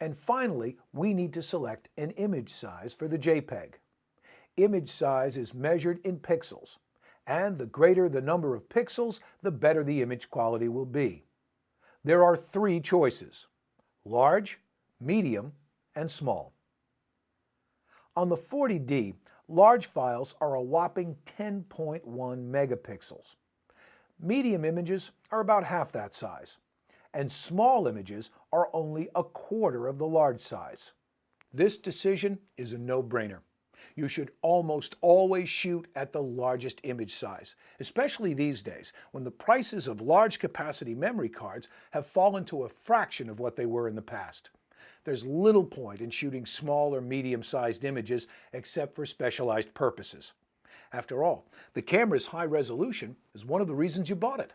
And finally, we need to select an image size for the JPEG. Image size is measured in pixels, and the greater the number of pixels, the better the image quality will be. There are 3 choices: large, medium, and small. On the 40D, large files are a whopping 10.1 megapixels. Medium images are about half that size, and small images are only a quarter of the large size. This decision is a no-brainer. You should almost always shoot at the largest image size, especially these days when the prices of large capacity memory cards have fallen to a fraction of what they were in the past. There's little point in shooting small or medium-sized images except for specialized purposes. After all, the camera's high resolution is one of the reasons you bought it.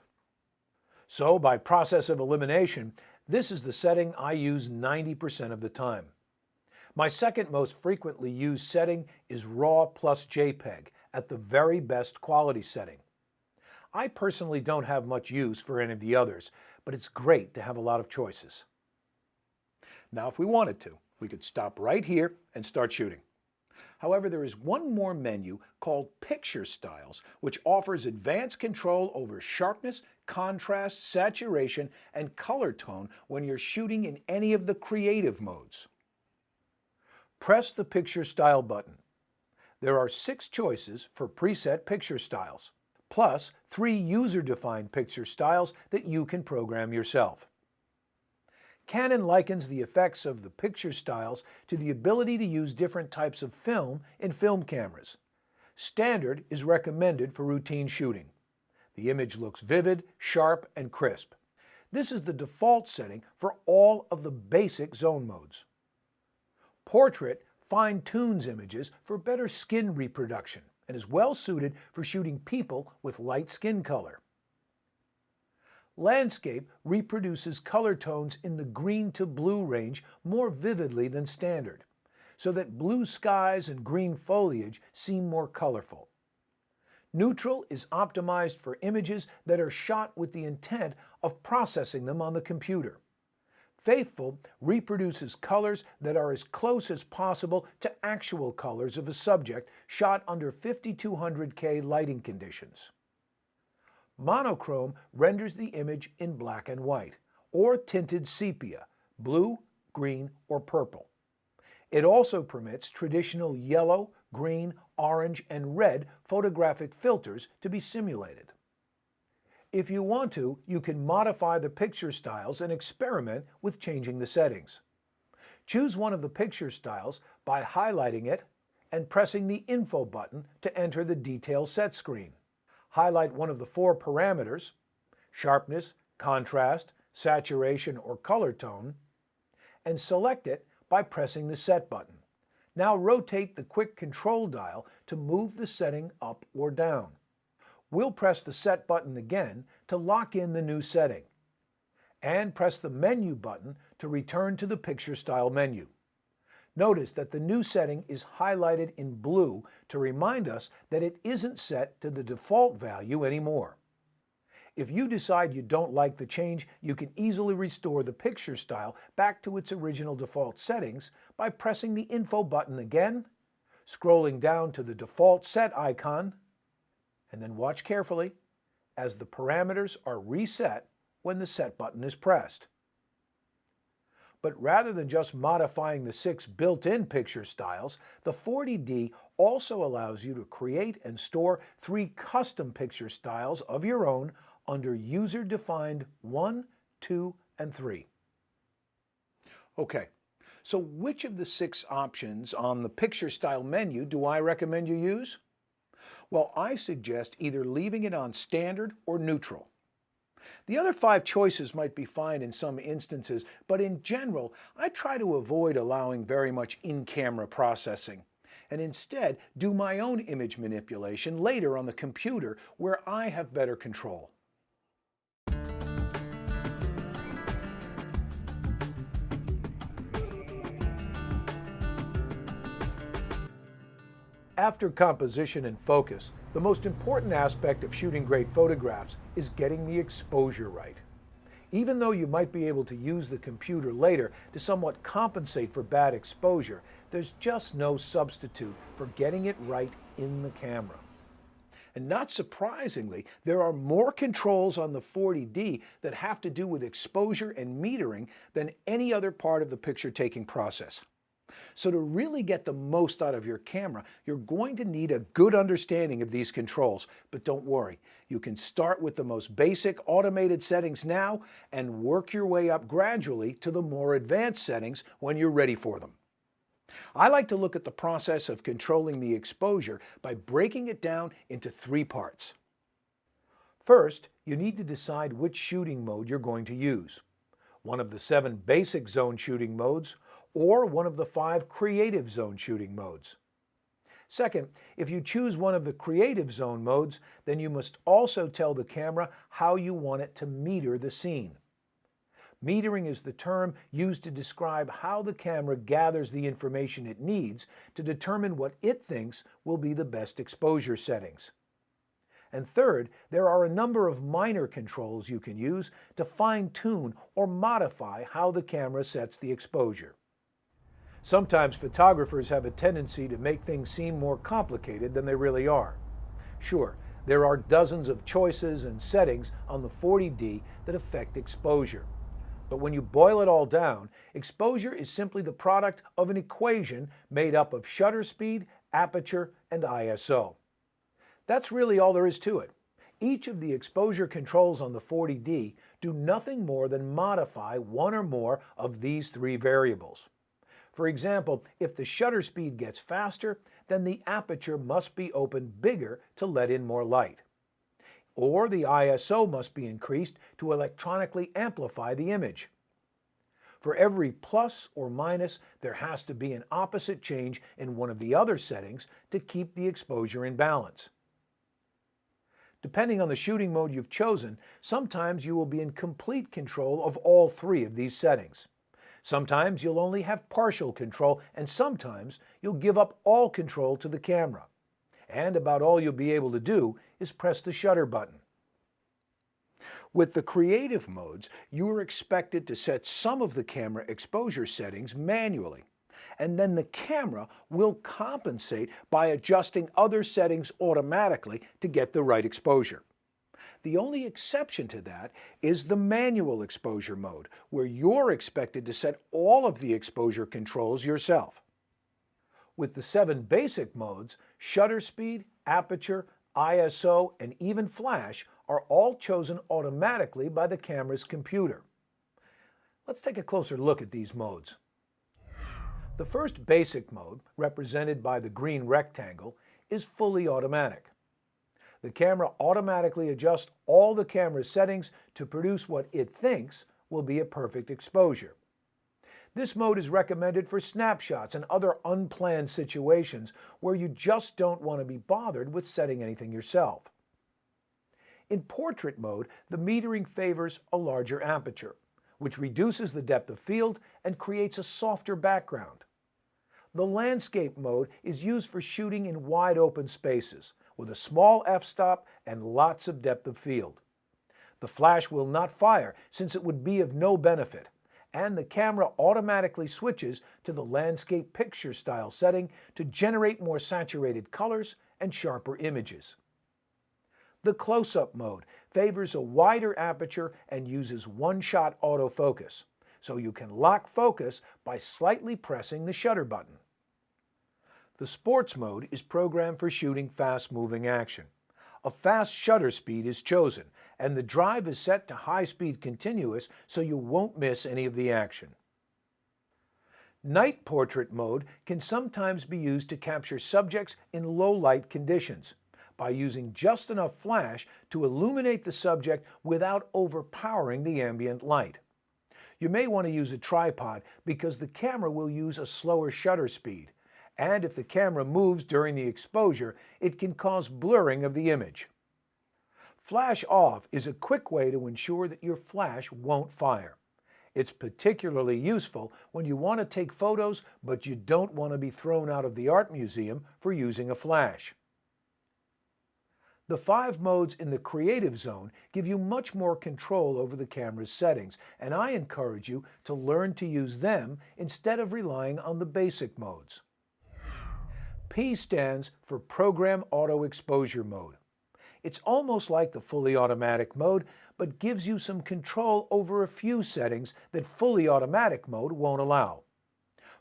So, by process of elimination, this is the setting I use 90% of the time. My second most frequently used setting is RAW plus JPEG at the very best quality setting. I personally don't have much use for any of the others, but it's great to have a lot of choices. Now, if we wanted to, we could stop right here and start shooting. However, there is one more menu called Picture Styles, which offers advanced control over sharpness, contrast, saturation, and color tone when you're shooting in any of the creative modes. Press the Picture Style button. There are 6 choices for preset picture styles, plus 3 user-defined picture styles that you can program yourself. Canon likens the effects of the picture styles to the ability to use different types of film in film cameras. Standard is recommended for routine shooting. The image looks vivid, sharp, and crisp. This is the default setting for all of the basic zone modes. Portrait fine-tunes images for better skin reproduction and is well suited for shooting people with light skin color. Landscape reproduces color tones in the green to blue range more vividly than standard, so that blue skies and green foliage seem more colorful. Neutral is optimized for images that are shot with the intent of processing them on the computer. Faithful reproduces colors that are as close as possible to actual colors of a subject shot under 5200K lighting conditions. Monochrome renders the image in black and white, or tinted sepia, blue, green, or purple. It also permits traditional yellow, green, orange, and red photographic filters to be simulated. If you want to, you can modify the picture styles and experiment with changing the settings. Choose one of the picture styles by highlighting it and pressing the Info button to enter the Detail Set screen. Highlight one of the 4 parameters, sharpness, contrast, saturation, or color tone, and select it by pressing the Set button. Now rotate the quick control dial to move the setting up or down. We'll press the Set button again to lock in the new setting, and press the Menu button to return to the Picture Style menu. Notice that the new setting is highlighted in blue to remind us that it isn't set to the default value anymore. If you decide you don't like the change, you can easily restore the picture style back to its original default settings by pressing the Info button again, scrolling down to the default set icon, and then watch carefully as the parameters are reset when the Set button is pressed. But rather than just modifying the 6 built-in picture styles, the 40D also allows you to create and store 3 custom picture styles of your own under user-defined 1, 2, and 3. Okay, so which of the 6 options on the picture style menu do I recommend you use? Well, I suggest either leaving it on standard or neutral. The other 5 choices might be fine in some instances, but in general, I try to avoid allowing very much in-camera processing, and instead do my own image manipulation later on the computer where I have better control. After composition and focus, the most important aspect of shooting great photographs is getting the exposure right. Even though you might be able to use the computer later to somewhat compensate for bad exposure, there's just no substitute for getting it right in the camera. And not surprisingly, there are more controls on the 40D that have to do with exposure and metering than any other part of the picture-taking process. So to really get the most out of your camera, you're going to need a good understanding of these controls. But don't worry, you can start with the most basic automated settings now and work your way up gradually to the more advanced settings when you're ready for them. I like to look at the process of controlling the exposure by breaking it down into 3 parts. First, you need to decide which shooting mode you're going to use. One of the 7 basic zone shooting modes, or one of the 5 creative zone shooting modes. Second, if you choose one of the creative zone modes, then you must also tell the camera how you want it to meter the scene. Metering is the term used to describe how the camera gathers the information it needs to determine what it thinks will be the best exposure settings. And third, there are a number of minor controls you can use to fine-tune or modify how the camera sets the exposure. Sometimes photographers have a tendency to make things seem more complicated than they really are. Sure, there are dozens of choices and settings on the 40D that affect exposure. But when you boil it all down, exposure is simply the product of an equation made up of shutter speed, aperture, and ISO. That's really all there is to it. Each of the exposure controls on the 40D do nothing more than modify one or more of these 3 variables. For example, if the shutter speed gets faster, then the aperture must be opened bigger to let in more light. Or the ISO must be increased to electronically amplify the image. For every plus or minus, there has to be an opposite change in one of the other settings to keep the exposure in balance. Depending on the shooting mode you've chosen, sometimes you will be in complete control of all 3 of these settings. Sometimes you'll only have partial control, and sometimes you'll give up all control to the camera. And about all you'll be able to do is press the shutter button. With the creative modes, you are expected to set some of the camera exposure settings manually, and then the camera will compensate by adjusting other settings automatically to get the right exposure. The only exception to that is the manual exposure mode, where you're expected to set all of the exposure controls yourself. With the 7 basic modes, shutter speed, aperture, ISO, and even flash are all chosen automatically by the camera's computer. Let's take a closer look at these modes. The first basic mode, represented by the green rectangle, is fully automatic. The camera automatically adjusts all the camera's settings to produce what it thinks will be a perfect exposure. This mode is recommended for snapshots and other unplanned situations where you just don't want to be bothered with setting anything yourself. In portrait mode, the metering favors a larger aperture, which reduces the depth of field and creates a softer background. The landscape mode is used for shooting in wide open spaces, with a small f-stop and lots of depth of field. The flash will not fire since it would be of no benefit, and the camera automatically switches to the landscape picture style setting to generate more saturated colors and sharper images. The close-up mode favors a wider aperture and uses one-shot autofocus, so you can lock focus by slightly pressing the shutter button. The sports mode is programmed for shooting fast-moving action. A fast shutter speed is chosen, and the drive is set to high-speed continuous so you won't miss any of the action. Night portrait mode can sometimes be used to capture subjects in low-light conditions by using just enough flash to illuminate the subject without overpowering the ambient light. You may want to use a tripod because the camera will use a slower shutter speed, and if the camera moves during the exposure, it can cause blurring of the image. Flash off is a quick way to ensure that your flash won't fire. It's particularly useful when you want to take photos, but you don't want to be thrown out of the art museum for using a flash. The 5 modes in the creative zone give you much more control over the camera's settings, and I encourage you to learn to use them instead of relying on the basic modes. P stands for Program Auto Exposure Mode. It's almost like the fully automatic mode, but gives you some control over a few settings that fully automatic mode won't allow.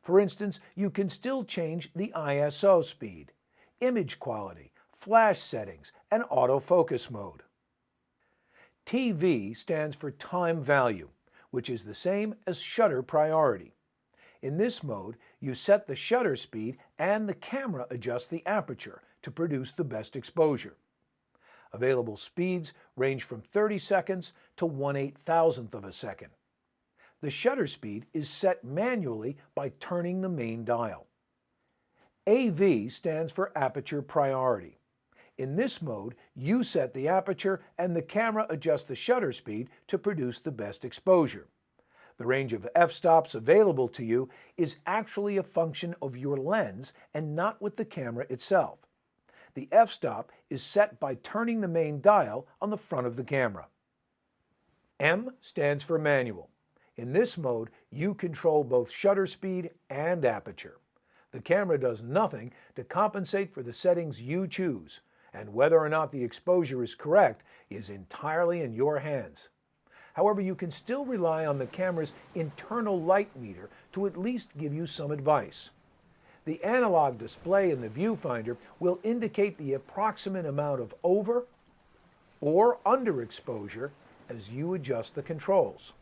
For instance, you can still change the ISO speed, image quality, flash settings, and autofocus mode. TV stands for Time Value, which is the same as shutter priority. In this mode, you set the shutter speed and the camera adjusts the aperture to produce the best exposure. Available speeds range from 30 seconds to 1/8,000th of a second. The shutter speed is set manually by turning the main dial. AV stands for Aperture Priority. In this mode, you set the aperture and the camera adjusts the shutter speed to produce the best exposure. The range of f-stops available to you is actually a function of your lens and not with the camera itself. The f-stop is set by turning the main dial on the front of the camera. M stands for Manual. In this mode, you control both shutter speed and aperture. The camera does nothing to compensate for the settings you choose, and whether or not the exposure is correct is entirely in your hands. However, you can still rely on the camera's internal light meter to at least give you some advice. The analog display in the viewfinder will indicate the approximate amount of over or underexposure as you adjust the controls.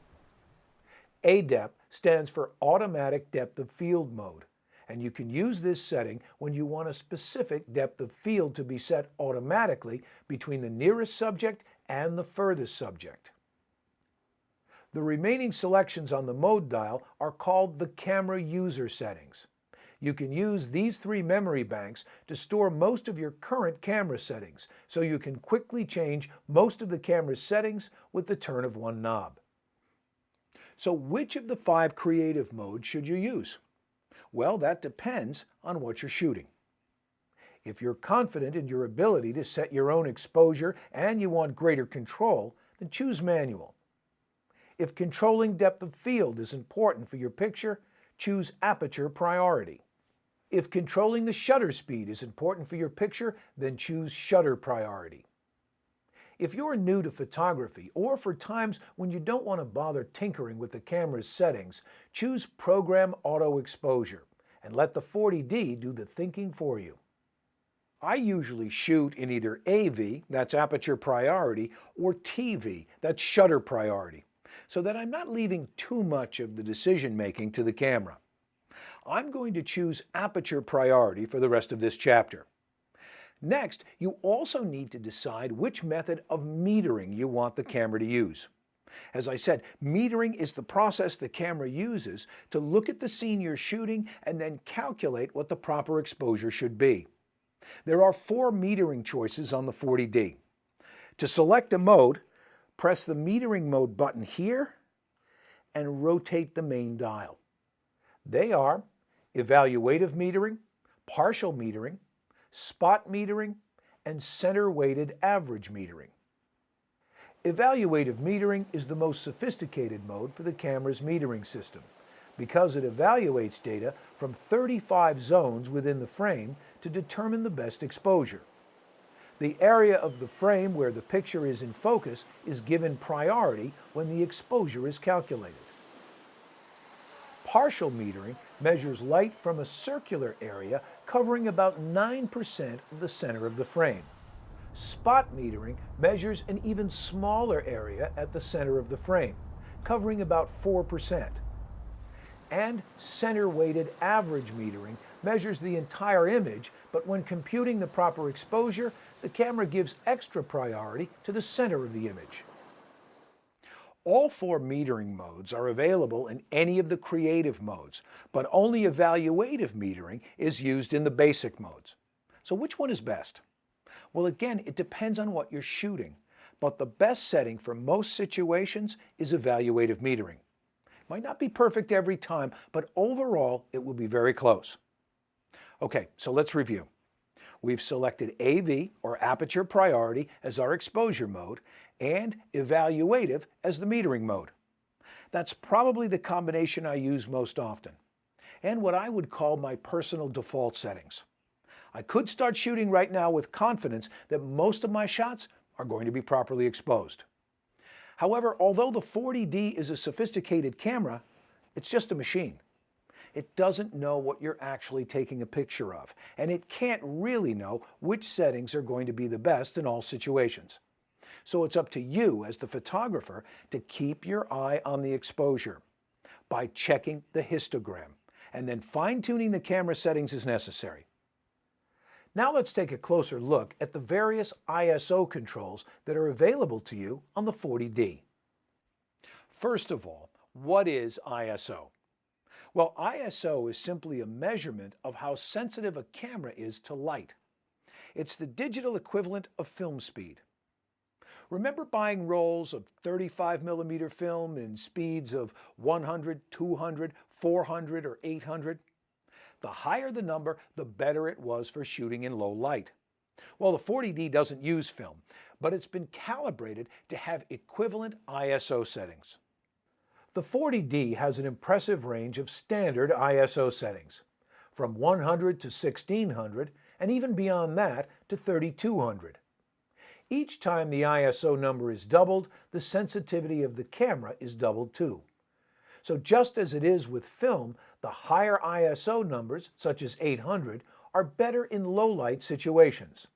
ADEP stands for Automatic Depth of Field Mode, and you can use this setting when you want a specific depth of field to be set automatically between the nearest subject and the furthest subject. The remaining selections on the mode dial are called the camera user settings. You can use these 3 memory banks to store most of your current camera settings, so you can quickly change most of the camera's settings with the turn of one knob. So which of the 5 creative modes should you use? Well, that depends on what you're shooting. If you're confident in your ability to set your own exposure and you want greater control, then choose Manual. If controlling depth of field is important for your picture, choose Aperture Priority. If controlling the shutter speed is important for your picture, then choose Shutter Priority. If you're new to photography, or for times when you don't want to bother tinkering with the camera's settings, choose Program Auto Exposure and let the 40D do the thinking for you. I usually shoot in either AV, that's Aperture Priority, or TV, that's Shutter Priority, so that I'm not leaving too much of the decision-making to the camera. I'm going to choose Aperture Priority for the rest of this chapter. Next, you also need to decide which method of metering you want the camera to use. As I said, metering is the process the camera uses to look at the scene you're shooting and then calculate what the proper exposure should be. There are 4 metering choices on the 40D. To select a mode, press the metering mode button here and rotate the main dial. They are evaluative metering, partial metering, spot metering, and center-weighted average metering. Evaluative metering is the most sophisticated mode for the camera's metering system because it evaluates data from 35 zones within the frame to determine the best exposure. The area of the frame where the picture is in focus is given priority when the exposure is calculated. Partial metering measures light from a circular area covering about 9% of the center of the frame. Spot metering measures an even smaller area at the center of the frame, covering about 4%. And center-weighted average metering measures the entire image, but when computing the proper exposure, the camera gives extra priority to the center of the image. All 4 metering modes are available in any of the creative modes, but only evaluative metering is used in the basic modes. So which one is best? Well, again, it depends on what you're shooting, but the best setting for most situations is evaluative metering. Might not be perfect every time, but overall it will be very close. Okay, so let's review. We've selected AV, or aperture priority, as our exposure mode, and evaluative as the metering mode. That's probably the combination I use most often, and what I would call my personal default settings. I could start shooting right now with confidence that most of my shots are going to be properly exposed. However, although the 40D is a sophisticated camera, it's just a machine. It doesn't know what you're actually taking a picture of, and it can't really know which settings are going to be the best in all situations. So it's up to you as the photographer to keep your eye on the exposure by checking the histogram and then fine-tuning the camera settings as necessary. Now let's take a closer look at the various ISO controls that are available to you on the 40D. First of all, what is ISO? Well, ISO is simply a measurement of how sensitive a camera is to light. It's the digital equivalent of film speed. Remember buying rolls of 35mm film in speeds of 100, 200, 400, or 800? The higher the number, the better it was for shooting in low light. Well, the 40D doesn't use film, but it's been calibrated to have equivalent ISO settings. The 40D has an impressive range of standard ISO settings, from 100 to 1600, and even beyond that to 3200. Each time the ISO number is doubled, the sensitivity of the camera is doubled too. So just as it is with film, the higher ISO numbers, such as 800, are better in low light situations.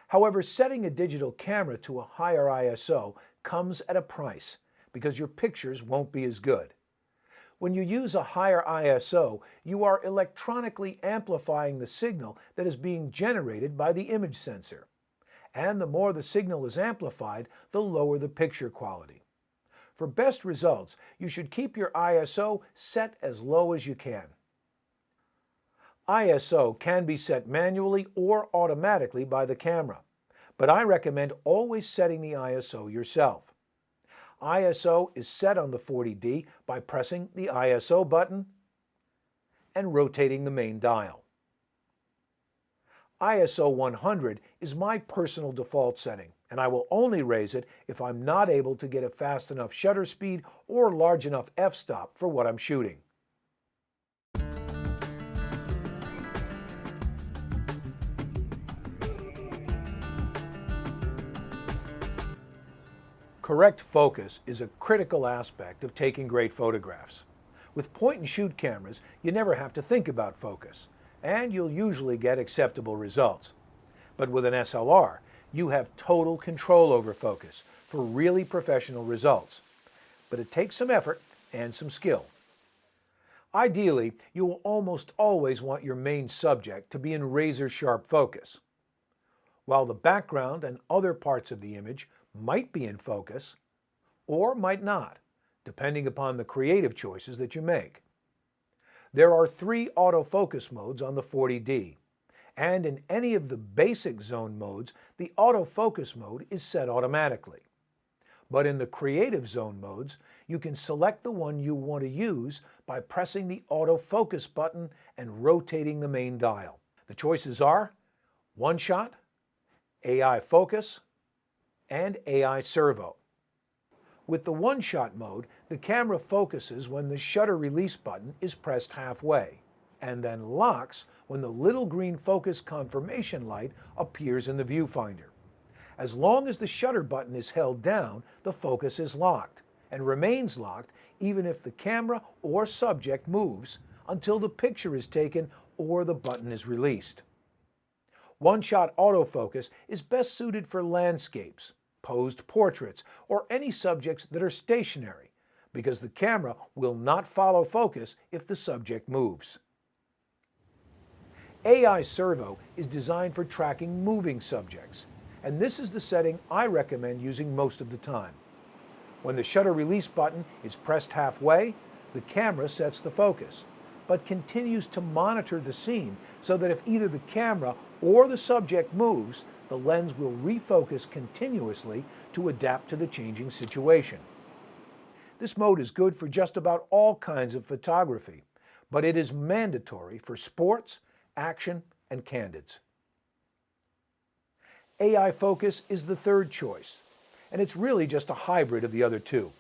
However, setting a digital camera to a higher ISO comes at a price, because your pictures won't be as good. When you use a higher ISO, you are electronically amplifying the signal that is being generated by the image sensor. And the more the signal is amplified, the lower the picture quality. For best results, you should keep your ISO set as low as you can. ISO can be set manually or automatically by the camera, but I recommend always setting the ISO yourself. ISO is set on the 40D by pressing the ISO button and rotating the main dial. ISO 100 is my personal default setting, and I will only raise it if I'm not able to get a fast enough shutter speed or large enough f-stop for what I'm shooting. Correct focus is a critical aspect of taking great photographs. With point-and-shoot cameras, you never have to think about focus, and you'll usually get acceptable results. But with an SLR, you have total control over focus for really professional results. But it takes some effort and some skill. Ideally, you will almost always want your main subject to be in razor-sharp focus, while the background and other parts of the image might be in focus or might not, depending upon the creative choices that you make. There are 3 autofocus modes on the 40D, and in any of the basic zone modes, the autofocus mode is set automatically. But in the creative zone modes, you can select the one you want to use by pressing the autofocus button and rotating the main dial. The choices are one shot, AI focus, and AI servo. With the one-shot mode, the camera focuses when the shutter release button is pressed halfway, and then locks when the little green focus confirmation light appears in the viewfinder. As long as the shutter button is held down, the focus is locked, and remains locked even if the camera or subject moves until the picture is taken or the button is released. One-shot autofocus is best suited for landscapes, posed portraits, or any subjects that are stationary, because the camera will not follow focus if the subject moves. AI Servo is designed for tracking moving subjects, and this is the setting I recommend using most of the time. When the shutter release button is pressed halfway, the camera sets the focus, but continues to monitor the scene so that if either the camera or the subject moves, the lens will refocus continuously to adapt to the changing situation. This mode is good for just about all kinds of photography, but it is mandatory for sports, action, and candids. AI focus is the third choice, and it's really just a hybrid of the other two.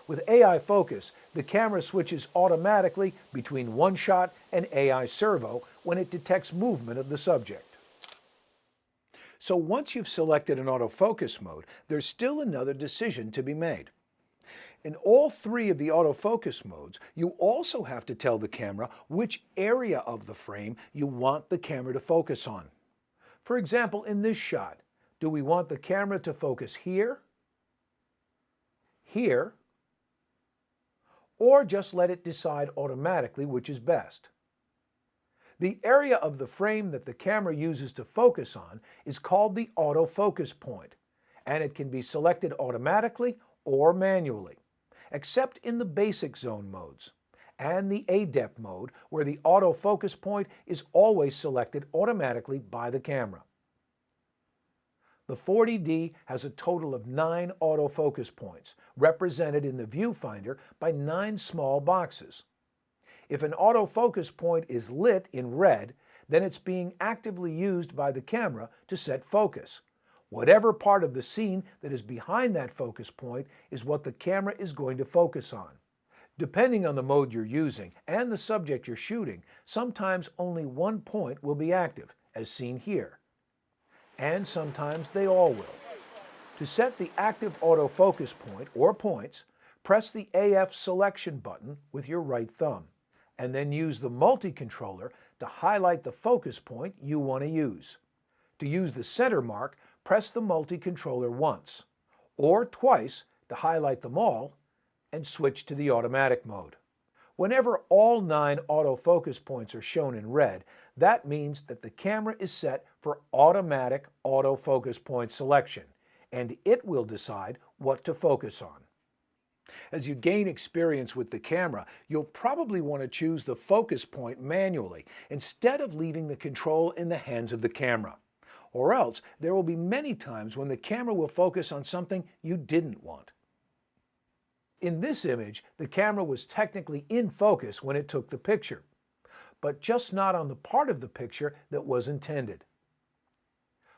With AI focus, the camera switches automatically between one shot and AI servo when it detects movement of the subject. So once you've selected an autofocus mode, there's still another decision to be made. In all three of the autofocus modes, you also have to tell the camera which area of the frame you want the camera to focus on. For example, in this shot, do we want the camera to focus here, here, or just let it decide automatically which is best? The area of the frame that the camera uses to focus on is called the autofocus point, and it can be selected automatically or manually, except in the basic zone modes, and the ADEP mode, where the autofocus point is always selected automatically by the camera. The 40D has a total of 9 autofocus points, represented in the viewfinder by 9 small boxes. If an autofocus point is lit in red, then it's being actively used by the camera to set focus. Whatever part of the scene that is behind that focus point is what the camera is going to focus on. Depending on the mode you're using and the subject you're shooting, sometimes only one point will be active, as seen here. And sometimes they all will. To set the active autofocus point or points, press the AF selection button with your right thumb, and then use the multi-controller to highlight the focus point you want to use. To use the center mark, press the multi-controller once, or twice to highlight them all, and switch to the automatic mode. Whenever all 9 autofocus points are shown in red, that means that the camera is set for automatic autofocus point selection, and it will decide what to focus on. As you gain experience with the camera, you'll probably want to choose the focus point manually instead of leaving the control in the hands of the camera. Or else, there will be many times when the camera will focus on something you didn't want. In this image, the camera was technically in focus when it took the picture, but just not on the part of the picture that was intended.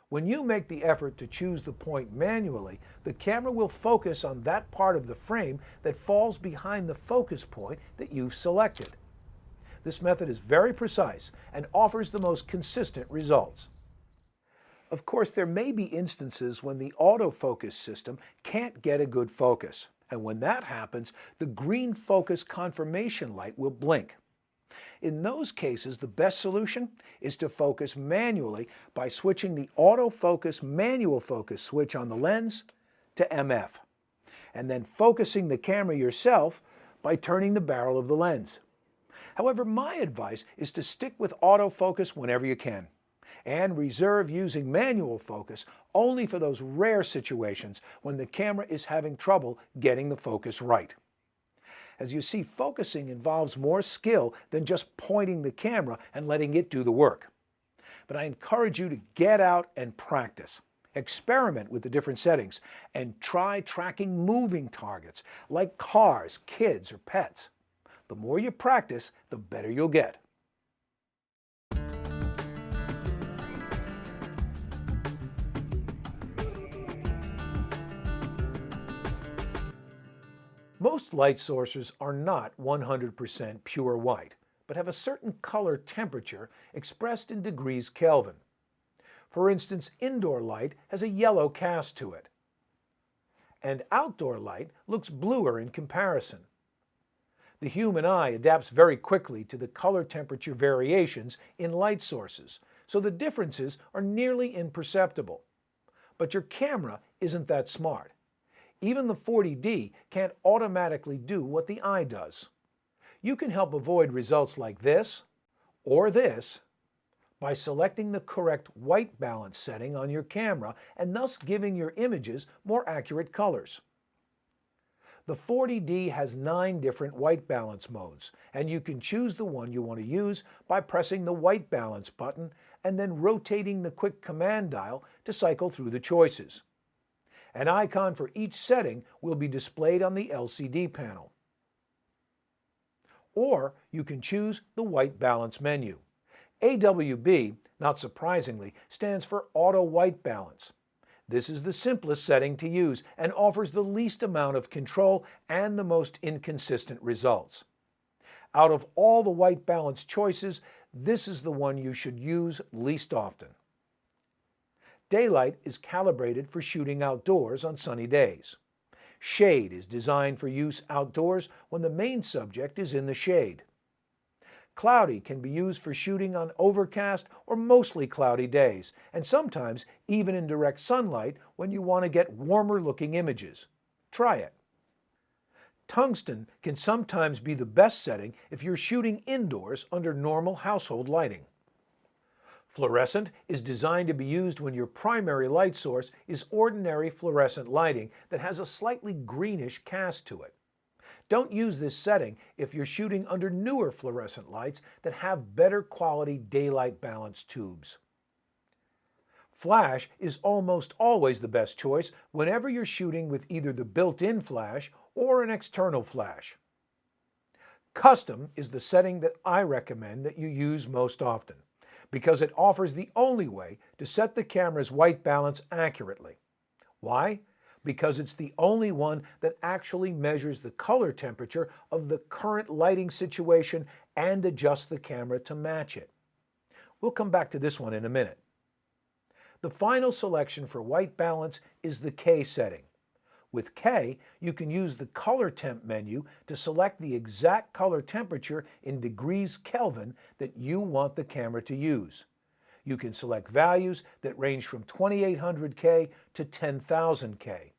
When you make the effort to choose the point manually, the camera will focus on that part of the frame that falls behind the focus point that you've selected. This method is very precise and offers the most consistent results. Of course, there may be instances when the autofocus system can't get a good focus, and when that happens, the green focus confirmation light will blink. In those cases, the best solution is to focus manually by switching the autofocus manual focus switch on the lens to MF, and then focusing the camera yourself by turning the barrel of the lens. However, my advice is to stick with autofocus whenever you can, and reserve using manual focus only for those rare situations when the camera is having trouble getting the focus right. As you see, focusing involves more skill than just pointing the camera and letting it do the work. But I encourage you to get out and practice. Experiment with the different settings and try tracking moving targets like cars, kids, or pets. The more you practice, the better you'll get. Most light sources are not 100% pure white, but have a certain color temperature expressed in degrees Kelvin. For instance, indoor light has a yellow cast to it, and outdoor light looks bluer in comparison. The human eye adapts very quickly to the color temperature variations in light sources, so the differences are nearly imperceptible. But your camera isn't that smart. Even the 40D can't automatically do what the eye does. You can help avoid results like this or this by selecting the correct white balance setting on your camera and thus giving your images more accurate colors. The 40D has 9 different white balance modes, and you can choose the one you want to use by pressing the white balance button and then rotating the quick command dial to cycle through the choices. An icon for each setting will be displayed on the LCD panel. Or you can choose the white balance menu. AWB, not surprisingly, stands for Auto White Balance. This is the simplest setting to use and offers the least amount of control and the most inconsistent results. Out of all the white balance choices, this is the one you should use least often. Daylight is calibrated for shooting outdoors on sunny days. Shade is designed for use outdoors when the main subject is in the shade. Cloudy can be used for shooting on overcast or mostly cloudy days, and sometimes even in direct sunlight when you want to get warmer looking images. Try it. Tungsten can sometimes be the best setting if you're shooting indoors under normal household lighting. Fluorescent is designed to be used when your primary light source is ordinary fluorescent lighting that has a slightly greenish cast to it. Don't use this setting if you're shooting under newer fluorescent lights that have better quality daylight balance tubes. Flash is almost always the best choice whenever you're shooting with either the built-in flash or an external flash. Custom is the setting that I recommend that you use most often, because it offers the only way to set the camera's white balance accurately. Why? Because it's the only one that actually measures the color temperature of the current lighting situation and adjusts the camera to match it. We'll come back to this one in a minute. The final selection for white balance is the K setting. With K, you can use the Color Temp menu to select the exact color temperature in degrees Kelvin that you want the camera to use. You can select values that range from 2800 K to 10,000 K.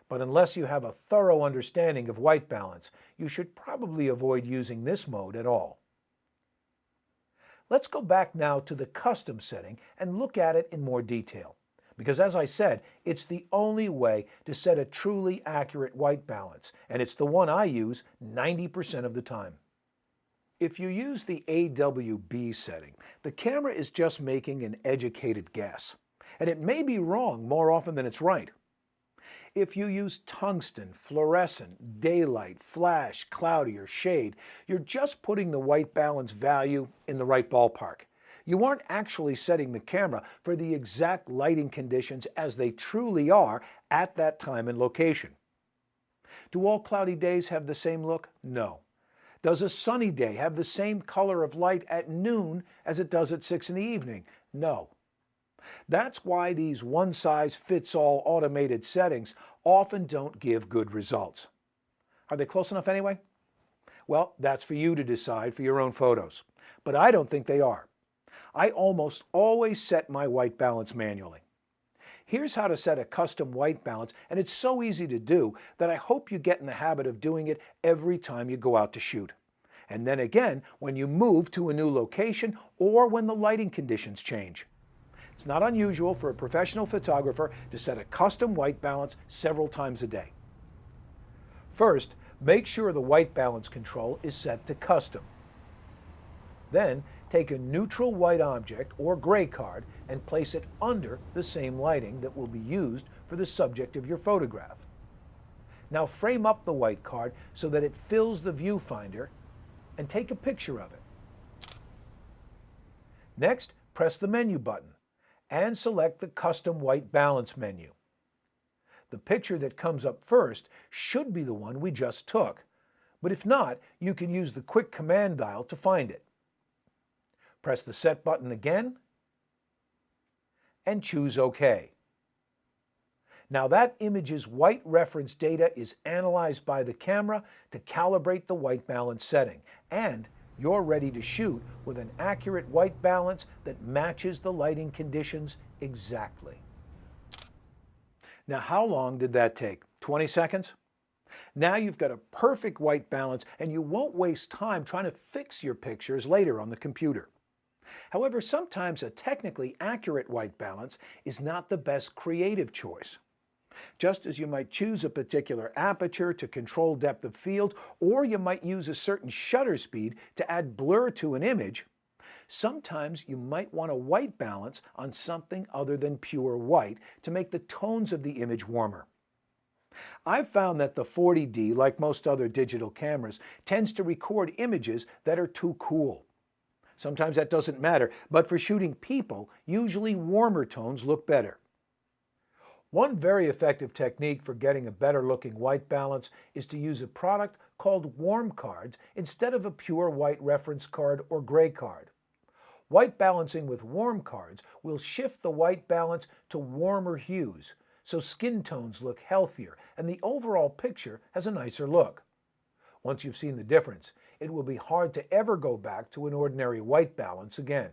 But unless you have a thorough understanding of white balance, you should probably avoid using this mode at all. Let's go back now to the custom setting and look at it in more detail, because as I said, it's the only way to set a truly accurate white balance, and it's the one I use 90% of the time. If you use the AWB setting, the camera is just making an educated guess, and it may be wrong more often than it's right. If you use tungsten, fluorescent, daylight, flash, cloudy, or shade, you're just putting the white balance value in the right ballpark. You aren't actually setting the camera for the exact lighting conditions as they truly are at that time and location. Do all cloudy days have the same look? No. Does a sunny day have the same color of light at noon as it does at 6 in the evening? No. That's why these one-size-fits-all automated settings often don't give good results. Are they close enough anyway? Well, that's for you to decide for your own photos, but I don't think they are. I almost always set my white balance manually. Here's how to set a custom white balance, and it's so easy to do that I hope you get in the habit of doing it every time you go out to shoot. And then again when you move to a new location or when the lighting conditions change. It's not unusual for a professional photographer to set a custom white balance several times a day. First, make sure the white balance control is set to custom. Then, take a neutral white object or gray card and place it under the same lighting that will be used for the subject of your photograph. Now frame up the white card so that it fills the viewfinder and take a picture of it. Next, press the menu button and select the Custom White Balance menu. The picture that comes up first should be the one we just took, but if not, you can use the quick command dial to find it. Press the Set button again and choose OK. Now that image's white reference data is analyzed by the camera to calibrate the white balance setting, and you're ready to shoot with an accurate white balance that matches the lighting conditions exactly. Now, how long did that take? 20 seconds? Now you've got a perfect white balance and you won't waste time trying to fix your pictures later on the computer. However, sometimes a technically accurate white balance is not the best creative choice. Just as you might choose a particular aperture to control depth of field, or you might use a certain shutter speed to add blur to an image, Sometimes you might want a white balance on something other than pure white to make the tones of the image warmer. I've found that the 40D, like most other digital cameras, tends to record images that are too cool. Sometimes that doesn't matter, but for shooting people, usually warmer tones look better. One very effective technique for getting a better looking white balance is to use a product called warm cards instead of a pure white reference card or gray card. White balancing with warm cards will shift the white balance to warmer hues, so skin tones look healthier and the overall picture has a nicer look. Once you've seen the difference, it will be hard to ever go back to an ordinary white balance again.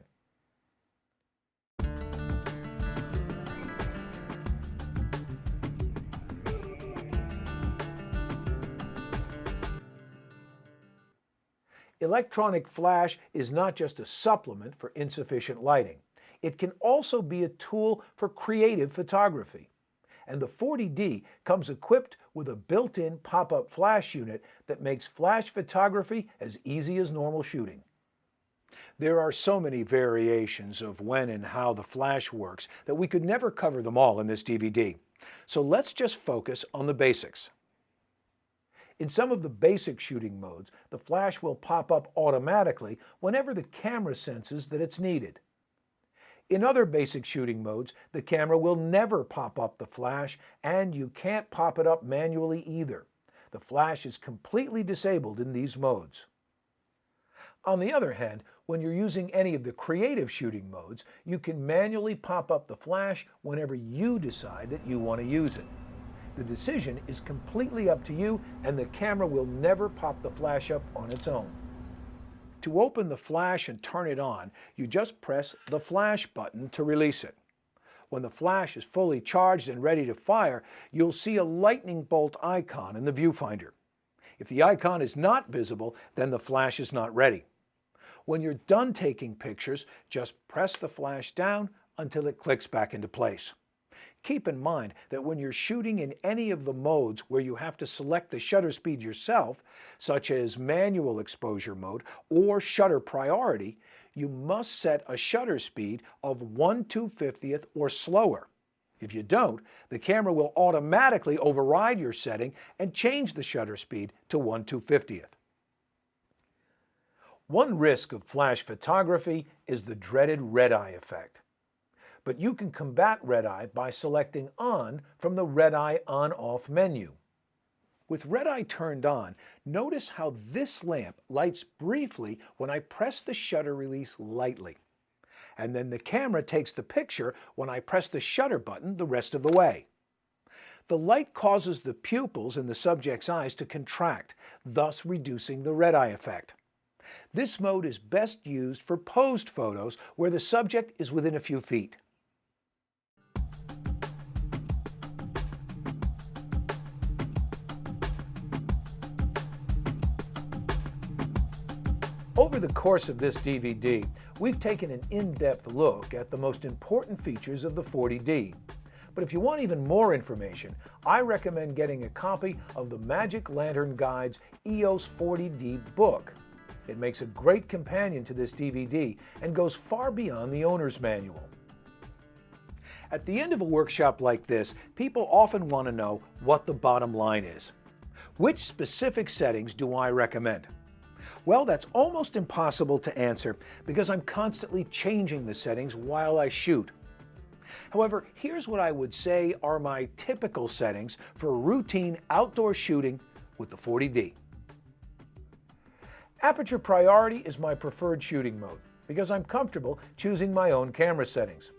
Electronic flash is not just a supplement for insufficient lighting. It can also be a tool for creative photography. And the 40D comes equipped with a built-in pop-up flash unit that makes flash photography as easy as normal shooting. There are so many variations of when and how the flash works that we could never cover them all in this DVD. So let's just focus on the basics. In some of the basic shooting modes, the flash will pop up automatically whenever the camera senses that it's needed. In other basic shooting modes, the camera will never pop up the flash, and you can't pop it up manually either. The flash is completely disabled in these modes. On the other hand, when you're using any of the creative shooting modes, you can manually pop up the flash whenever you decide that you want to use it. The decision is completely up to you, and the camera will never pop the flash up on its own. To open the flash and turn it on, you just press the flash button to release it. When the flash is fully charged and ready to fire, you'll see a lightning bolt icon in the viewfinder. If the icon is not visible, then the flash is not ready. When you're done taking pictures, just press the flash down until it clicks back into place. Keep in mind that when you're shooting in any of the modes where you have to select the shutter speed yourself, such as manual exposure mode or shutter priority, you must set a shutter speed of 1/250th or slower. If you don't, the camera will automatically override your setting and change the shutter speed to 1/250th. One risk of flash photography is the dreaded red eye effect. But you can combat red eye by selecting On from the red eye on-off menu. With red eye turned on, notice how this lamp lights briefly when I press the shutter release lightly. And then the camera takes the picture when I press the shutter button the rest of the way. The light causes the pupils in the subject's eyes to contract, thus reducing the red eye effect. This mode is best used for posed photos where the subject is within a few feet. Over the course of this DVD, we've taken an in-depth look at the most important features of the 40D. But if you want even more information, I recommend getting a copy of the Magic Lantern Guide's EOS 40D book. It makes a great companion to this DVD and goes far beyond the owner's manual. At the end of a workshop like this, people often want to know what the bottom line is. Which specific settings do I recommend? Well, that's almost impossible to answer because I'm constantly changing the settings while I shoot. However, here's what I would say are my typical settings for routine outdoor shooting with the 40D. Aperture priority is my preferred shooting mode because I'm comfortable choosing my own camera settings.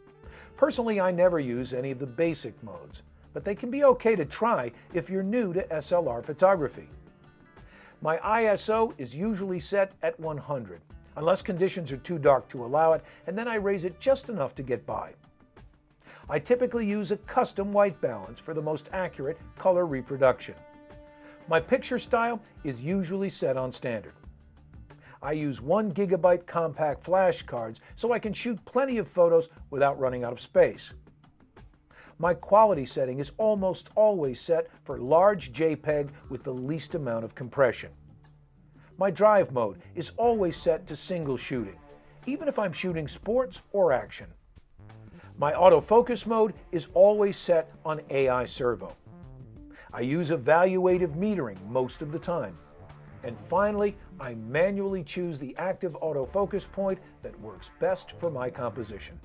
Personally, I never use any of the basic modes, but they can be okay to try if you're new to SLR photography. My ISO is usually set at 100, unless conditions are too dark to allow it, and then I raise it just enough to get by. I typically use a custom white balance for the most accurate color reproduction. My picture style is usually set on standard. I use 1 GB compact flash cards so I can shoot plenty of photos without running out of space. My quality setting is almost always set for large JPEG with the least amount of compression. My drive mode is always set to single shooting. even if I'm shooting sports or action. My autofocus mode is always set on AI servo. I use evaluative metering most of the time. And finally, I manually choose the active autofocus point that works best for my composition.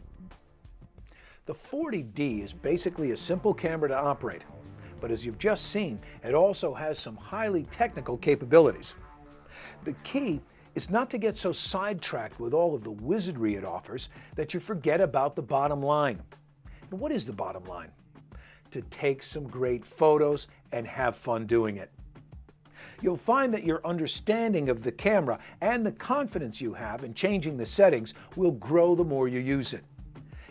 The 40D is basically a simple camera to operate, but as you've just seen, it also has some highly technical capabilities. The key is not to get so sidetracked with all of the wizardry it offers that you forget about the bottom line. And what is the bottom line? To take some great photos and have fun doing it. You'll find that your understanding of the camera and the confidence you have in changing the settings will grow the more you use it.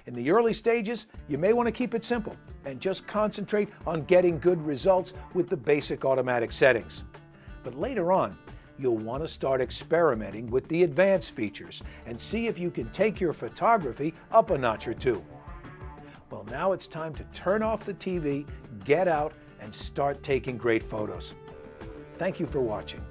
In the early stages, you may want to keep it simple and just concentrate on getting good results with the basic automatic settings. But later on, you'll want to start experimenting with the advanced features and see if you can take your photography up a notch or two. Well, now it's time to turn off the TV, get out, and start taking great photos. Thank you for watching.